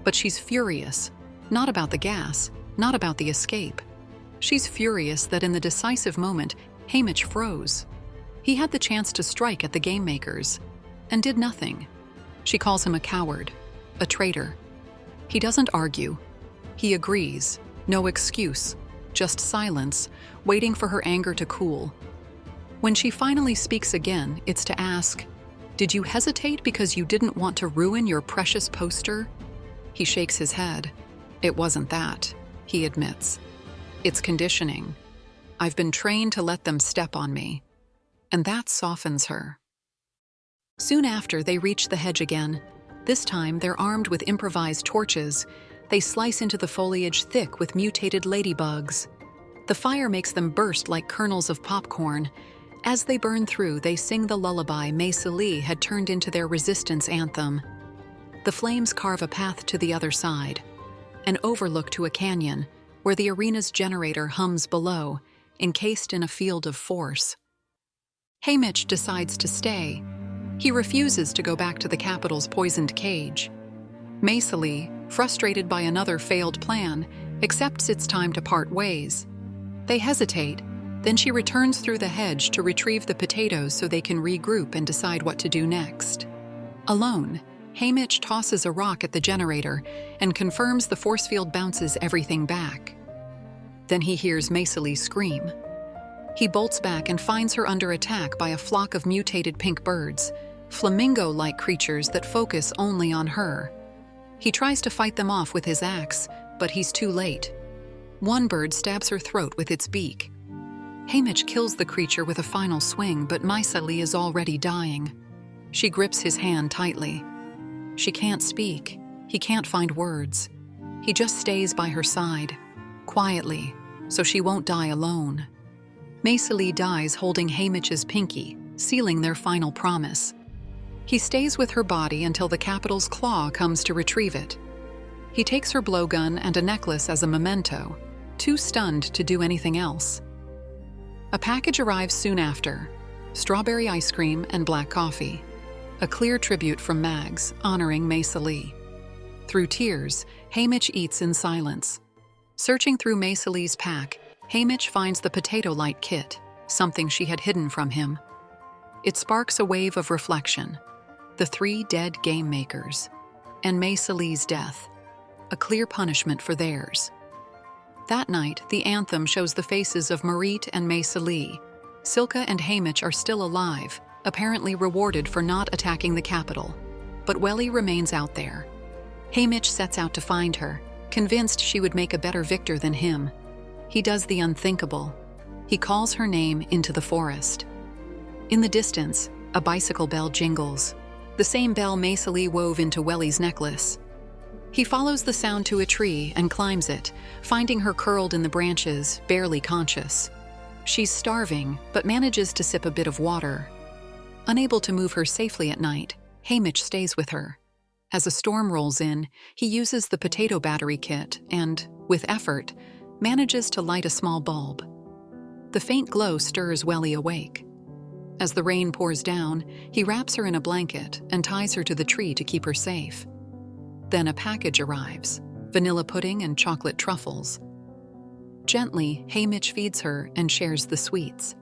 But she's furious. Not about the gas, not about the escape. She's furious that in the decisive moment, Haymitch froze. He had the chance to strike at the game makers, and did nothing. She calls him a coward, a traitor. He doesn't argue. He agrees. No excuse, just silence, waiting for her anger to cool. When she finally speaks again, it's to ask, "Did you hesitate because you didn't want to ruin your precious poster?" He shakes his head. "It wasn't that," he admits. "It's conditioning. I've been trained to let them step on me." And that softens her. Soon after, they reach the hedge again. This time, they're armed with improvised torches. They slice into the foliage thick with mutated ladybugs. The fire makes them burst like kernels of popcorn. As they burn through, they sing the lullaby Lee had turned into their resistance anthem. The flames carve a path to the other side, an overlook to a canyon where the arena's generator hums below, encased in a field of force. Haymitch decides to stay. He refuses to go back to the capital's poisoned cage. Lee, frustrated by another failed plan, accepts it's time to part ways. They hesitate, then she returns through the hedge to retrieve the potatoes so they can regroup and decide what to do next. Alone, Haymitch tosses a rock at the generator and confirms the force field bounces everything back. Then he hears Lee scream. He bolts back and finds her under attack by a flock of mutated pink birds, flamingo-like creatures that focus only on her. He tries to fight them off with his axe, but he's too late. One bird stabs her throat with its beak. Haymitch kills the creature with a final swing, but Lee is already dying. She grips his hand tightly. She can't speak. He can't find words. He just stays by her side, quietly, so she won't die alone. Lee dies holding Haymitch's pinky, sealing their final promise. He stays with her body until the capital's claw comes to retrieve it. He takes her blowgun and a necklace as a memento, too stunned to do anything else. A package arrives soon after: strawberry ice cream and black coffee. A clear tribute from Mags, honoring Lee. Through tears, Haymitch eats in silence. Searching through Lee's pack, Haymitch finds the potato light kit, something she had hidden from him. It sparks a wave of reflection. The 3 dead game makers, and Lee's death, a clear punishment for theirs. That night, the anthem shows the faces of Marit and Lee. Silka and Haymitch are still alive, apparently rewarded for not attacking the capital. But Wellie remains out there. Haymitch sets out to find her, convinced she would make a better victor than him. He does the unthinkable. He calls her name into the forest. In the distance, a bicycle bell jingles, the same bell Lee wove into Wellie's necklace. He follows the sound to a tree and climbs it, finding her curled in the branches, barely conscious. She's starving, but manages to sip a bit of water. Unable to move her safely at night, Haymitch stays with her. As a storm rolls in, he uses the potato battery kit and, with effort, manages to light a small bulb. The faint glow stirs Wellie awake. As the rain pours down, he wraps her in a blanket and ties her to the tree to keep her safe. Then a package arrives: vanilla pudding and chocolate truffles. Gently, Haymitch feeds her and shares the sweets.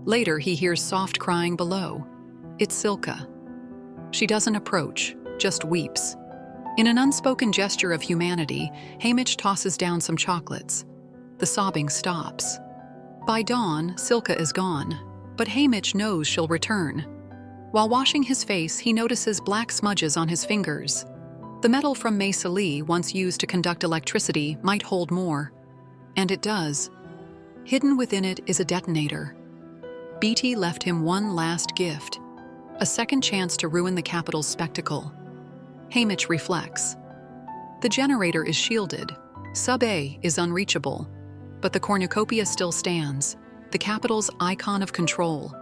Later, he hears soft crying below. It's Silka. She doesn't approach, just weeps. In an unspoken gesture of humanity, Haymitch tosses down some chocolates. The sobbing stops. By dawn, Silka is gone, but Haymitch knows she'll return. While washing his face, he notices black smudges on his fingers. The metal from Lee, once used to conduct electricity, might hold more. And it does. Hidden within it is a detonator. BT left him one last gift: a second chance to ruin the capital's spectacle. Haymitch reflects. The generator is shielded. Sub-A is unreachable. But the cornucopia still stands, the capital's icon of control.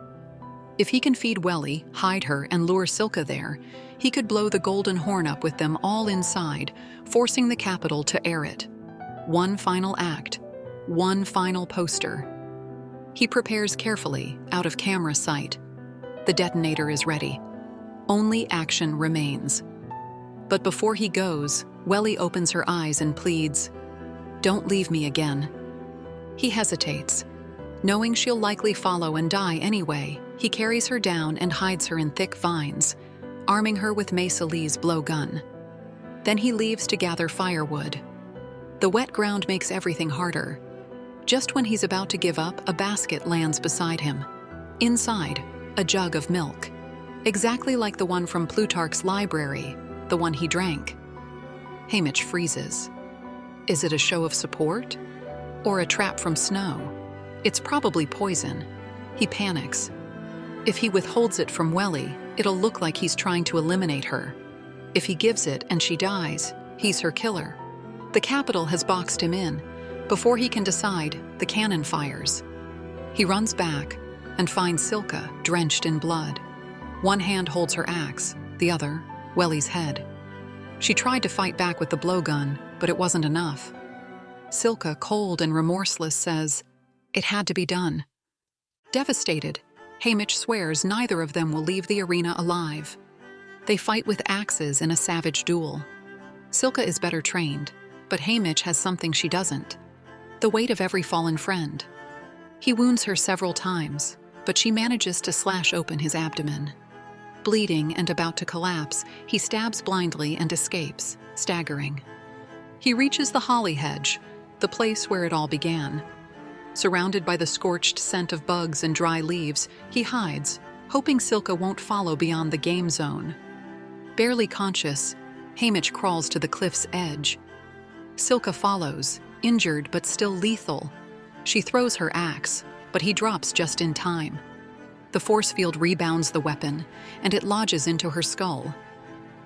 If he can feed Wellie, hide her, and lure Silka there, he could blow the golden horn up with them all inside, forcing the capital to Aert. One final act, one final poster. He prepares carefully, out of camera sight. The detonator is ready. Only action remains. But before he goes, Wellie opens her eyes and pleads, "Don't leave me again." He hesitates. Knowing she'll likely follow and die anyway, he carries her down and hides her in thick vines, arming her with Mesa Lee's blowgun. Then he leaves to gather firewood. The wet ground makes everything harder. Just when he's about to give up, a basket lands beside him. Inside, a jug of milk. Exactly like the one from Plutarch's library, the one he drank. Haymitch freezes. Is it a show of support? Or a trap from Snow? It's probably poison. He panics. If he withholds it from Wellie, it'll look like he's trying to eliminate her. If he gives it and she dies, he's her killer. The capital has boxed him in. Before he can decide, the cannon fires. He runs back and finds Silka drenched in blood. One hand holds her axe, the other, Wellie's head. She tried to fight back with the blowgun, but it wasn't enough. Silka, cold and remorseless, says, "It had to be done." Devastated, Haymitch swears neither of them will leave the arena alive. They fight with axes in a savage duel. Silka is better trained, but Haymitch has something she doesn't: the weight of every fallen friend. He wounds her several times, but she manages to slash open his abdomen. Bleeding and about to collapse, he stabs blindly and escapes, staggering. He reaches the holly hedge, the place where it all began. Surrounded by the scorched scent of bugs and dry leaves, he hides, hoping Silka won't follow beyond the game zone. Barely conscious, Haymitch crawls to the cliff's edge. Silka follows, injured but still lethal. She throws her axe, but he drops just in time. The force field rebounds the weapon, and it lodges into her skull.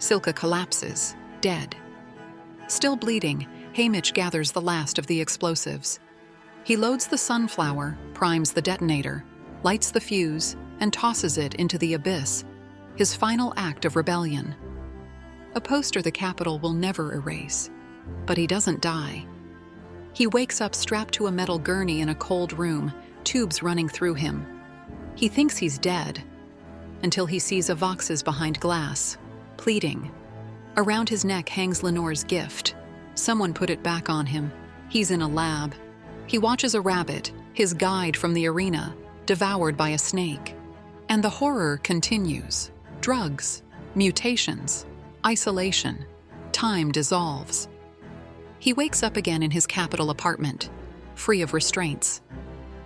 Silka collapses, dead. Still bleeding, Haymitch gathers the last of the explosives. He loads the sunflower, primes the detonator, lights the fuse, and tosses it into the abyss, his final act of rebellion. A poster the capital will never erase, but he doesn't die. He wakes up strapped to a metal gurney in a cold room, tubes running through him. He thinks he's dead, until he sees a Vox's behind glass, pleading. Around his neck hangs Lenor's gift. Someone put it back on him. He's in a lab. He watches a rabbit, his guide from the arena, devoured by a snake. And the horror continues. Drugs, mutations, isolation. Time dissolves. He wakes up again in his capital apartment, free of restraints.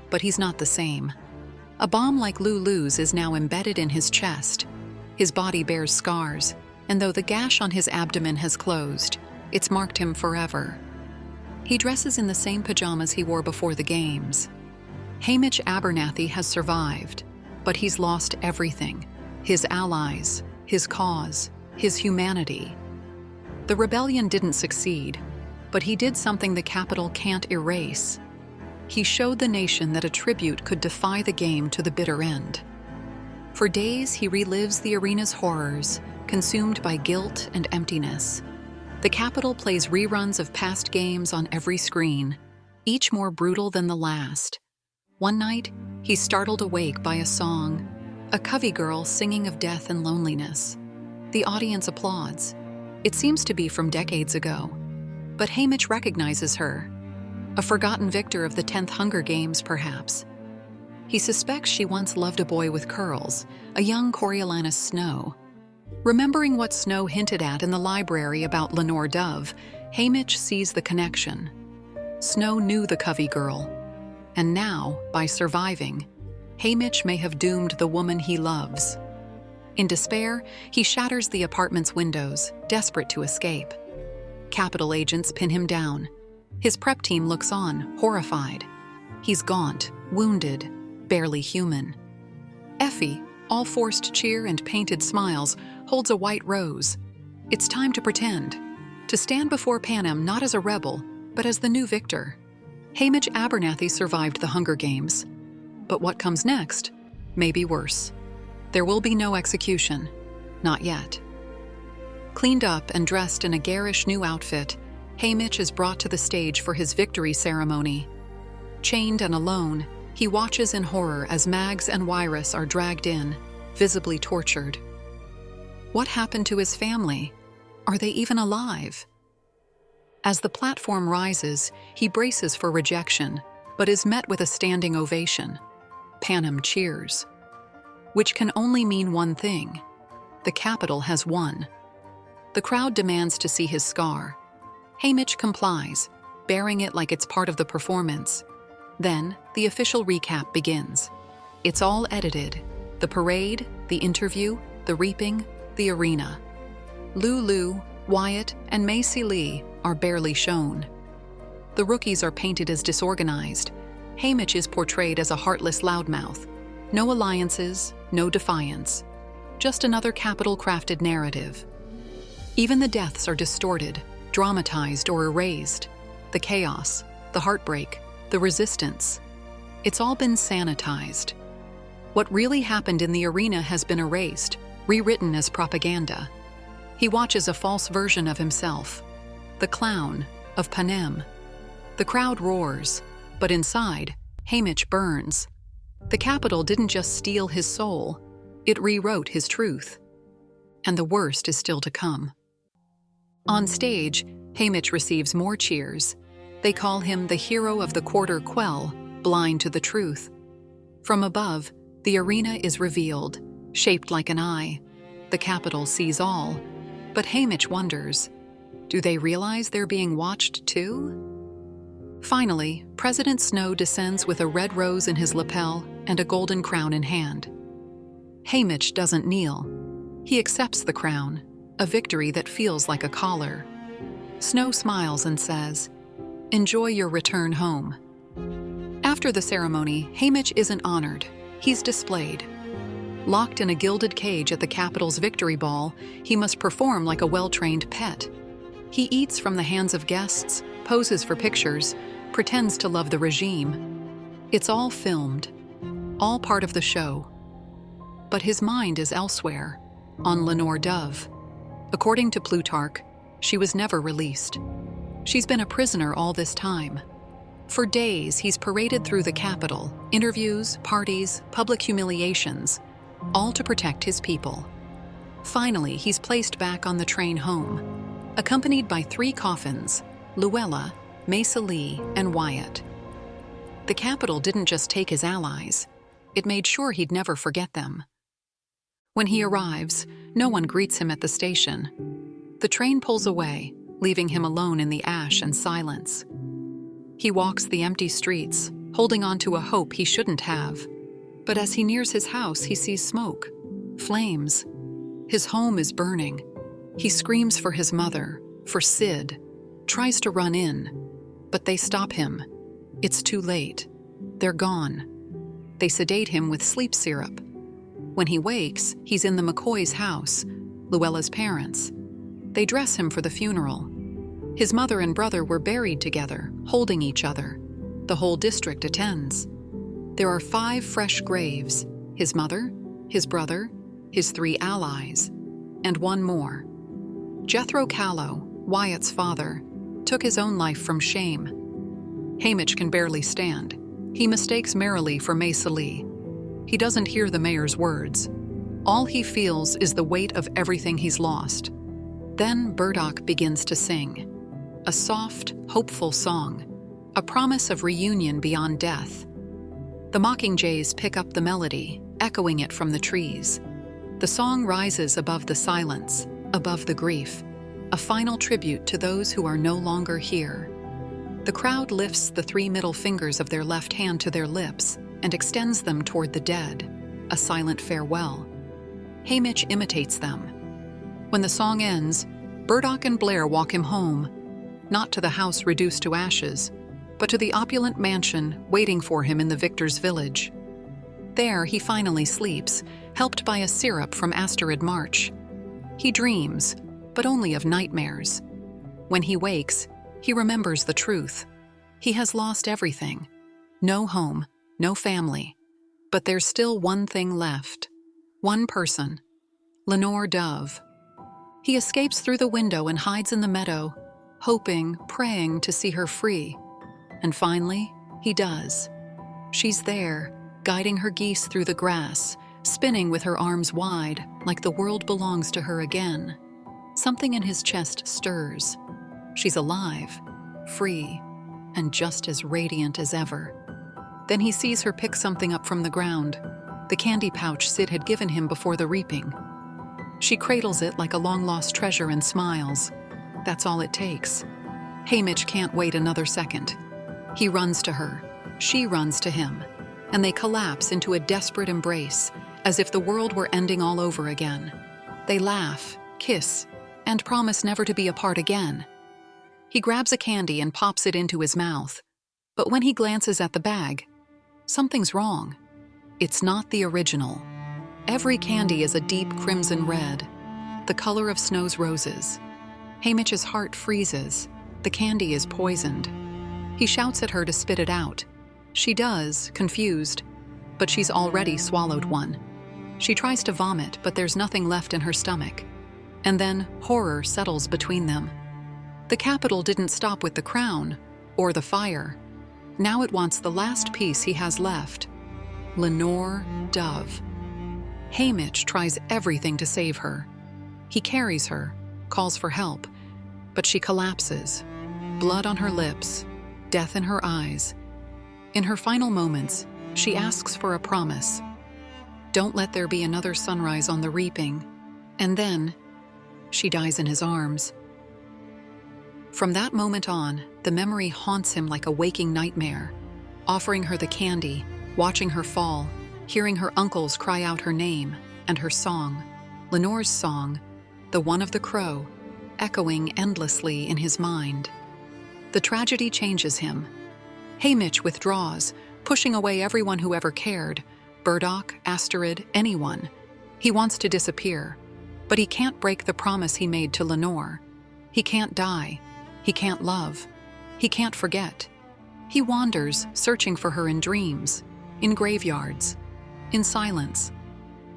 But he's not the same. A bomb like Lulu's is now embedded in his chest. His body bears scars, and though the gash on his abdomen has closed, it's marked him forever. He dresses in the same pajamas he wore before the games. Haymitch Abernathy has survived, but he's lost everything: his allies, his cause, his humanity. The rebellion didn't succeed, but he did something the capital can't erase. He showed the nation that a tribute could defy the game to the bitter end. For days, he relives the arena's horrors, consumed by guilt and emptiness. The capital plays reruns of past games on every screen, each more brutal than the last. One night, he's startled awake by a song, a covey girl singing of death and loneliness. The audience applauds. It seems to be from decades ago, but Haymitch recognizes her. A forgotten victor of the 10th Hunger Games, perhaps. He suspects she once loved a boy with curls, a young Coriolanus Snow. Remembering what Snow hinted at in the library about Lenore Dove, Haymitch sees the connection. Snow knew the Covey girl, and now, by surviving, Haymitch may have doomed the woman he loves. In despair, he shatters the apartment's windows, desperate to escape. Capital agents pin him down. His prep team looks on, horrified. He's gaunt, wounded, barely human. Effie, all forced cheer and painted smiles, holds a white rose. It's time to pretend. To stand before Panem not as a rebel, but as the new victor. Haymitch Abernathy survived the Hunger Games. But what comes next may be worse. There will be no execution. Not yet. Cleaned up and dressed in a garish new outfit, Haymitch is brought to the stage for his victory ceremony. Chained and alone, he watches in horror as Mags and Wyrus are dragged in, visibly tortured. What happened to his family? Are they even alive? As the platform rises, he braces for rejection, but is met with a standing ovation. Panem cheers. Which can only mean one thing: the Capitol has won. The crowd demands to see his scar. Haymitch complies, bearing it like it's part of the performance. Then, the official recap begins. It's all edited: the parade, the interview, the reaping, the arena. Lulu, Wyatt, and Macy Lee are barely shown. The rookies are painted as disorganized. Haymitch is portrayed as a heartless loudmouth. No alliances, no defiance. Just another Capitol-crafted narrative. Even the deaths are distorted, dramatized, or erased. The chaos, the heartbreak, the resistance. It's all been sanitized. What really happened in the arena has been erased, rewritten as propaganda. He watches a false version of himself, the clown of Panem. The crowd roars, but inside, Haymitch burns. The Capitol didn't just steal his soul, it rewrote his truth. And the worst is still to come. On stage, Haymitch receives more cheers. They call him the hero of the quarter quell, blind to the truth. From above, the arena is revealed, shaped like an eye. The Capitol sees all, but Haymitch wonders, do they realize they're being watched too? Finally, President Snow descends with a red rose in his lapel and a golden crown in hand. Haymitch doesn't kneel. He accepts the crown, a victory that feels like a collar. Snow smiles and says, "Enjoy your return home." After the ceremony, Haymitch isn't honored. He's displayed. Locked in a gilded cage at the Capitol's victory ball, he must perform like a well-trained pet. He eats from the hands of guests, poses for pictures, pretends to love the regime. It's all filmed, all part of the show. But his mind is elsewhere, on Lenore Dove. According to Plutarch, she was never released. She's been a prisoner all this time. For days, he's paraded through the Capitol, interviews, parties, public humiliations, all to protect his people. Finally, he's placed back on the train home, accompanied by 3 coffins: Luella, Macy Lee, and Wyatt. The Capitol didn't just take his allies, it made sure he'd never forget them. When he arrives, no one greets him at the station. The train pulls away, leaving him alone in the ash and silence. He walks the empty streets, holding on to a hope he shouldn't have. But as he nears his house, he sees smoke, flames. His home is burning. He screams for his mother, for Sid, tries to run in, but they stop him. It's too late. They're gone. They sedate him with sleep syrup. When he wakes, he's in the McCoy's house, Luella's parents. They dress him for the funeral. His mother and brother were buried together, holding each other. The whole district attends. There are 5 fresh graves: his mother, his brother, his 3 allies, and one more. Jethro Callow, Wyatt's father, took his own life from shame. Haymitch can barely stand. He mistakes Marilee for Macy Lee. He doesn't hear the mayor's words. All he feels is the weight of everything he's lost. Then Burdock begins to sing. A soft, hopeful song, a promise of reunion beyond death. The mockingjays pick up the melody, echoing it from the trees. The song rises above the silence, above the grief, a final tribute to those who are no longer here. The crowd lifts the 3 middle fingers of their left hand to their lips and extends them toward the dead, a silent farewell. Haymitch imitates them. When the song ends, Burdock and Blair walk him home, not to the house reduced to ashes, but to the opulent mansion waiting for him in the victor's village. There he finally sleeps, helped by a syrup from Asterid March. He dreams, but only of nightmares. When he wakes, he remembers the truth. He has lost everything. No home, no family. But there's still one thing left. One person, Lenore Dove. He escapes through the window and hides in the meadow, hoping, praying to see her free. And finally, he does. She's there, guiding her geese through the grass, spinning with her arms wide, like the world belongs to her again. Something in his chest stirs. She's alive, free, and just as radiant as ever. Then he sees her pick something up from the ground, the candy pouch Sid had given him before the reaping. She cradles it like a long-lost treasure and smiles. That's all it takes. Haymitch can't wait another second. He runs to her. She runs to him. And they collapse into a desperate embrace, as if the world were ending all over again. They laugh, kiss, and promise never to be apart again. He grabs a candy and pops it into his mouth. But when he glances at the bag, something's wrong. It's not the original. Every candy is a deep crimson red, the color of Snow's roses. Haymitch's heart freezes. The candy is poisoned. He shouts at her to spit it out. She does, confused, but she's already swallowed one. She tries to vomit, but there's nothing left in her stomach. And then horror settles between them. The capital didn't stop with the crown or the fire. Now it wants the last piece he has left. Lenore Dove. Haymitch tries everything to save her. He carries her, calls for help, but she collapses. Blood on her lips, death in her eyes. In her final moments, she asks for a promise. Don't let there be another sunrise on the reaping. And then, she dies in his arms. From that moment on, the memory haunts him like a waking nightmare. Offering her the candy, watching her fall, hearing her uncles cry out her name, and her song, Lenore's song, the one of the crow, echoing endlessly in his mind. The tragedy changes him. Haymitch withdraws, pushing away everyone who ever cared, Burdock, Asterid, anyone. He wants to disappear, but he can't break the promise he made to Lenore. He can't die. He can't love. He can't forget. He wanders, searching for her in dreams, in graveyards, in silence.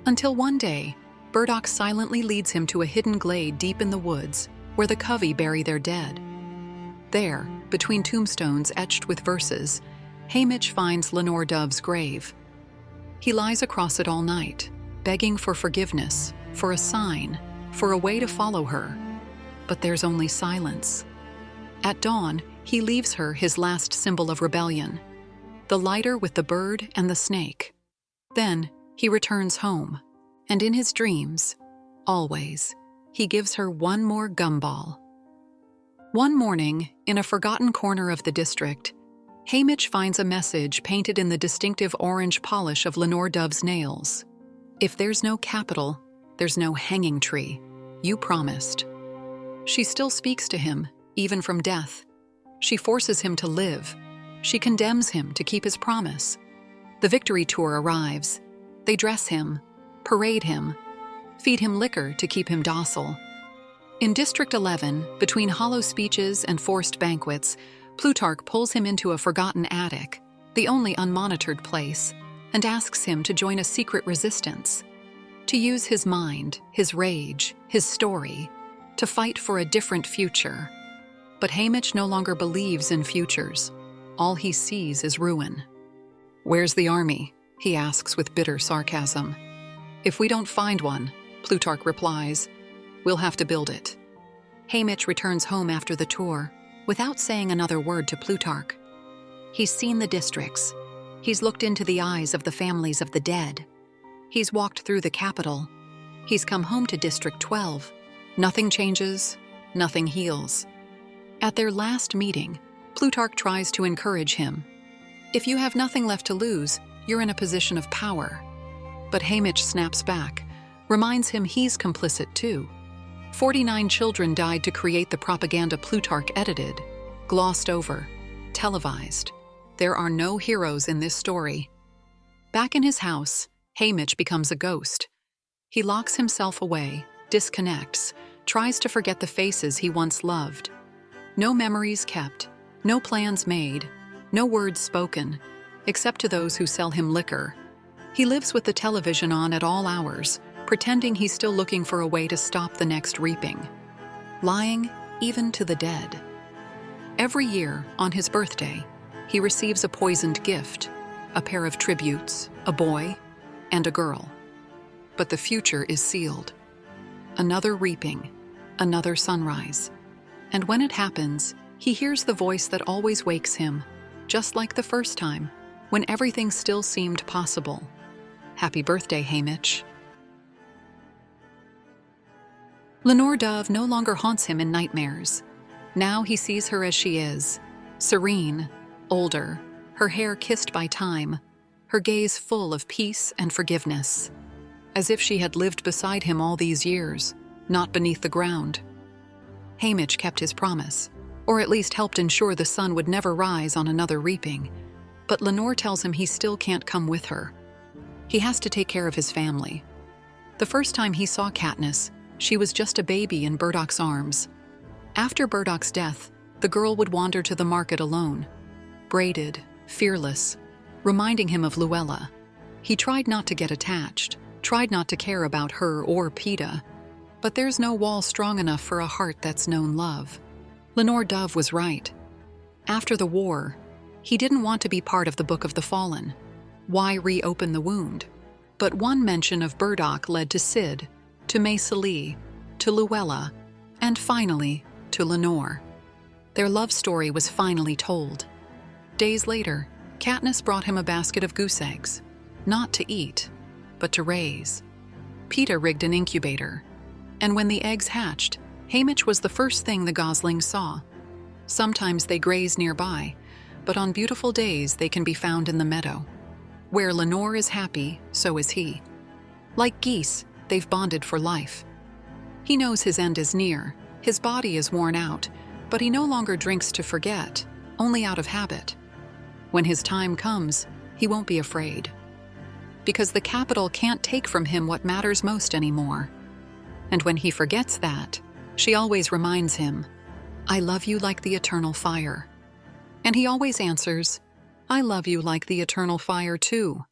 Until one day, Burdock silently leads him to a hidden glade deep in the woods where the Covey bury their dead. There, between tombstones etched with verses, Haymitch finds Lenore Dove's grave. He lies across it all night, begging for forgiveness, for a sign, for a way to follow her. But there's only silence. At dawn, he leaves her his last symbol of rebellion, the lighter with the bird and the snake. Then he returns home, and in his dreams, always, he gives her one more gumball. One morning, in a forgotten corner of the district, Haymitch finds a message painted in the distinctive orange polish of Lenore Dove's nails. If there's no capital, there's no hanging tree. You promised. She still speaks to him, even from death. She forces him to live. She condemns him to keep his promise. The victory tour arrives. They dress him, parade him, feed him liquor to keep him docile. In District 11, between hollow speeches and forced banquets, Plutarch pulls him into a forgotten attic, the only unmonitored place, and asks him to join a secret resistance, to use his mind, his rage, his story, to fight for a different future. But Haymitch no longer believes in futures. All he sees is ruin. "Where's the army?" he asks with bitter sarcasm. "If we don't find one," Plutarch replies, "we'll have to build it." Haymitch returns home after the tour, without saying another word to Plutarch. He's seen the districts. He's looked into the eyes of the families of the dead. He's walked through the capital. He's come home to District 12. Nothing changes, nothing heals. At their last meeting, Plutarch tries to encourage him. If you have nothing left to lose, you're in a position of power. But Haymitch snaps back, reminds him he's complicit too. 49 children died to create the propaganda Plutarch edited, glossed over, televised. There are no heroes in this story. Back in his house, Haymitch becomes a ghost. He locks himself away, disconnects, tries to forget the faces he once loved. No memories kept, no plans made, no words spoken, except to those who sell him liquor. He lives with the television on at all hours, pretending he's still looking for a way to stop the next reaping, lying even to the dead. Every year, on his birthday, he receives a poisoned gift, a pair of tributes, a boy and a girl. But the future is sealed. Another reaping, another sunrise. And when it happens, he hears the voice that always wakes him, just like the first time, when everything still seemed possible. Happy birthday, Haymitch. Lenore Dove no longer haunts him in nightmares. Now he sees her as she is, serene, older, her hair kissed by time, her gaze full of peace and forgiveness, as if she had lived beside him all these years, not beneath the ground. Haymitch kept his promise, or at least helped ensure the sun would never rise on another reaping, but Lenore tells him he still can't come with her. He has to take care of his family. The first time he saw Katniss, she was just a baby in Burdoc's arms. After Burdoc's death, the girl would wander to the market alone, braided, fearless, reminding him of Luella. He tried not to get attached, tried not to care about her or Peeta, but there's no wall strong enough for a heart that's known love. Lenore Dove was right. After the war, he didn't want to be part of the Book of the Fallen. Why reopen the wound? But one mention of Burdock led to Sid, to Mace Lee, to Luella, and finally, to Lenore. Their love story was finally told. Days later, Katniss brought him a basket of goose eggs, not to eat, but to raise. Peeta rigged an incubator, and when the eggs hatched, Haymitch was the first thing the goslings saw. Sometimes they graze nearby, but on beautiful days they can be found in the meadow. Where Lenore is happy, so is he. Like geese, they've bonded for life. He knows his end is near, his body is worn out, but he no longer drinks to forget, only out of habit. When his time comes, he won't be afraid. Because the capital can't take from him what matters most anymore. And when he forgets that, she always reminds him, "I love you like the eternal fire." And he always answers, "I love you like the eternal fire too."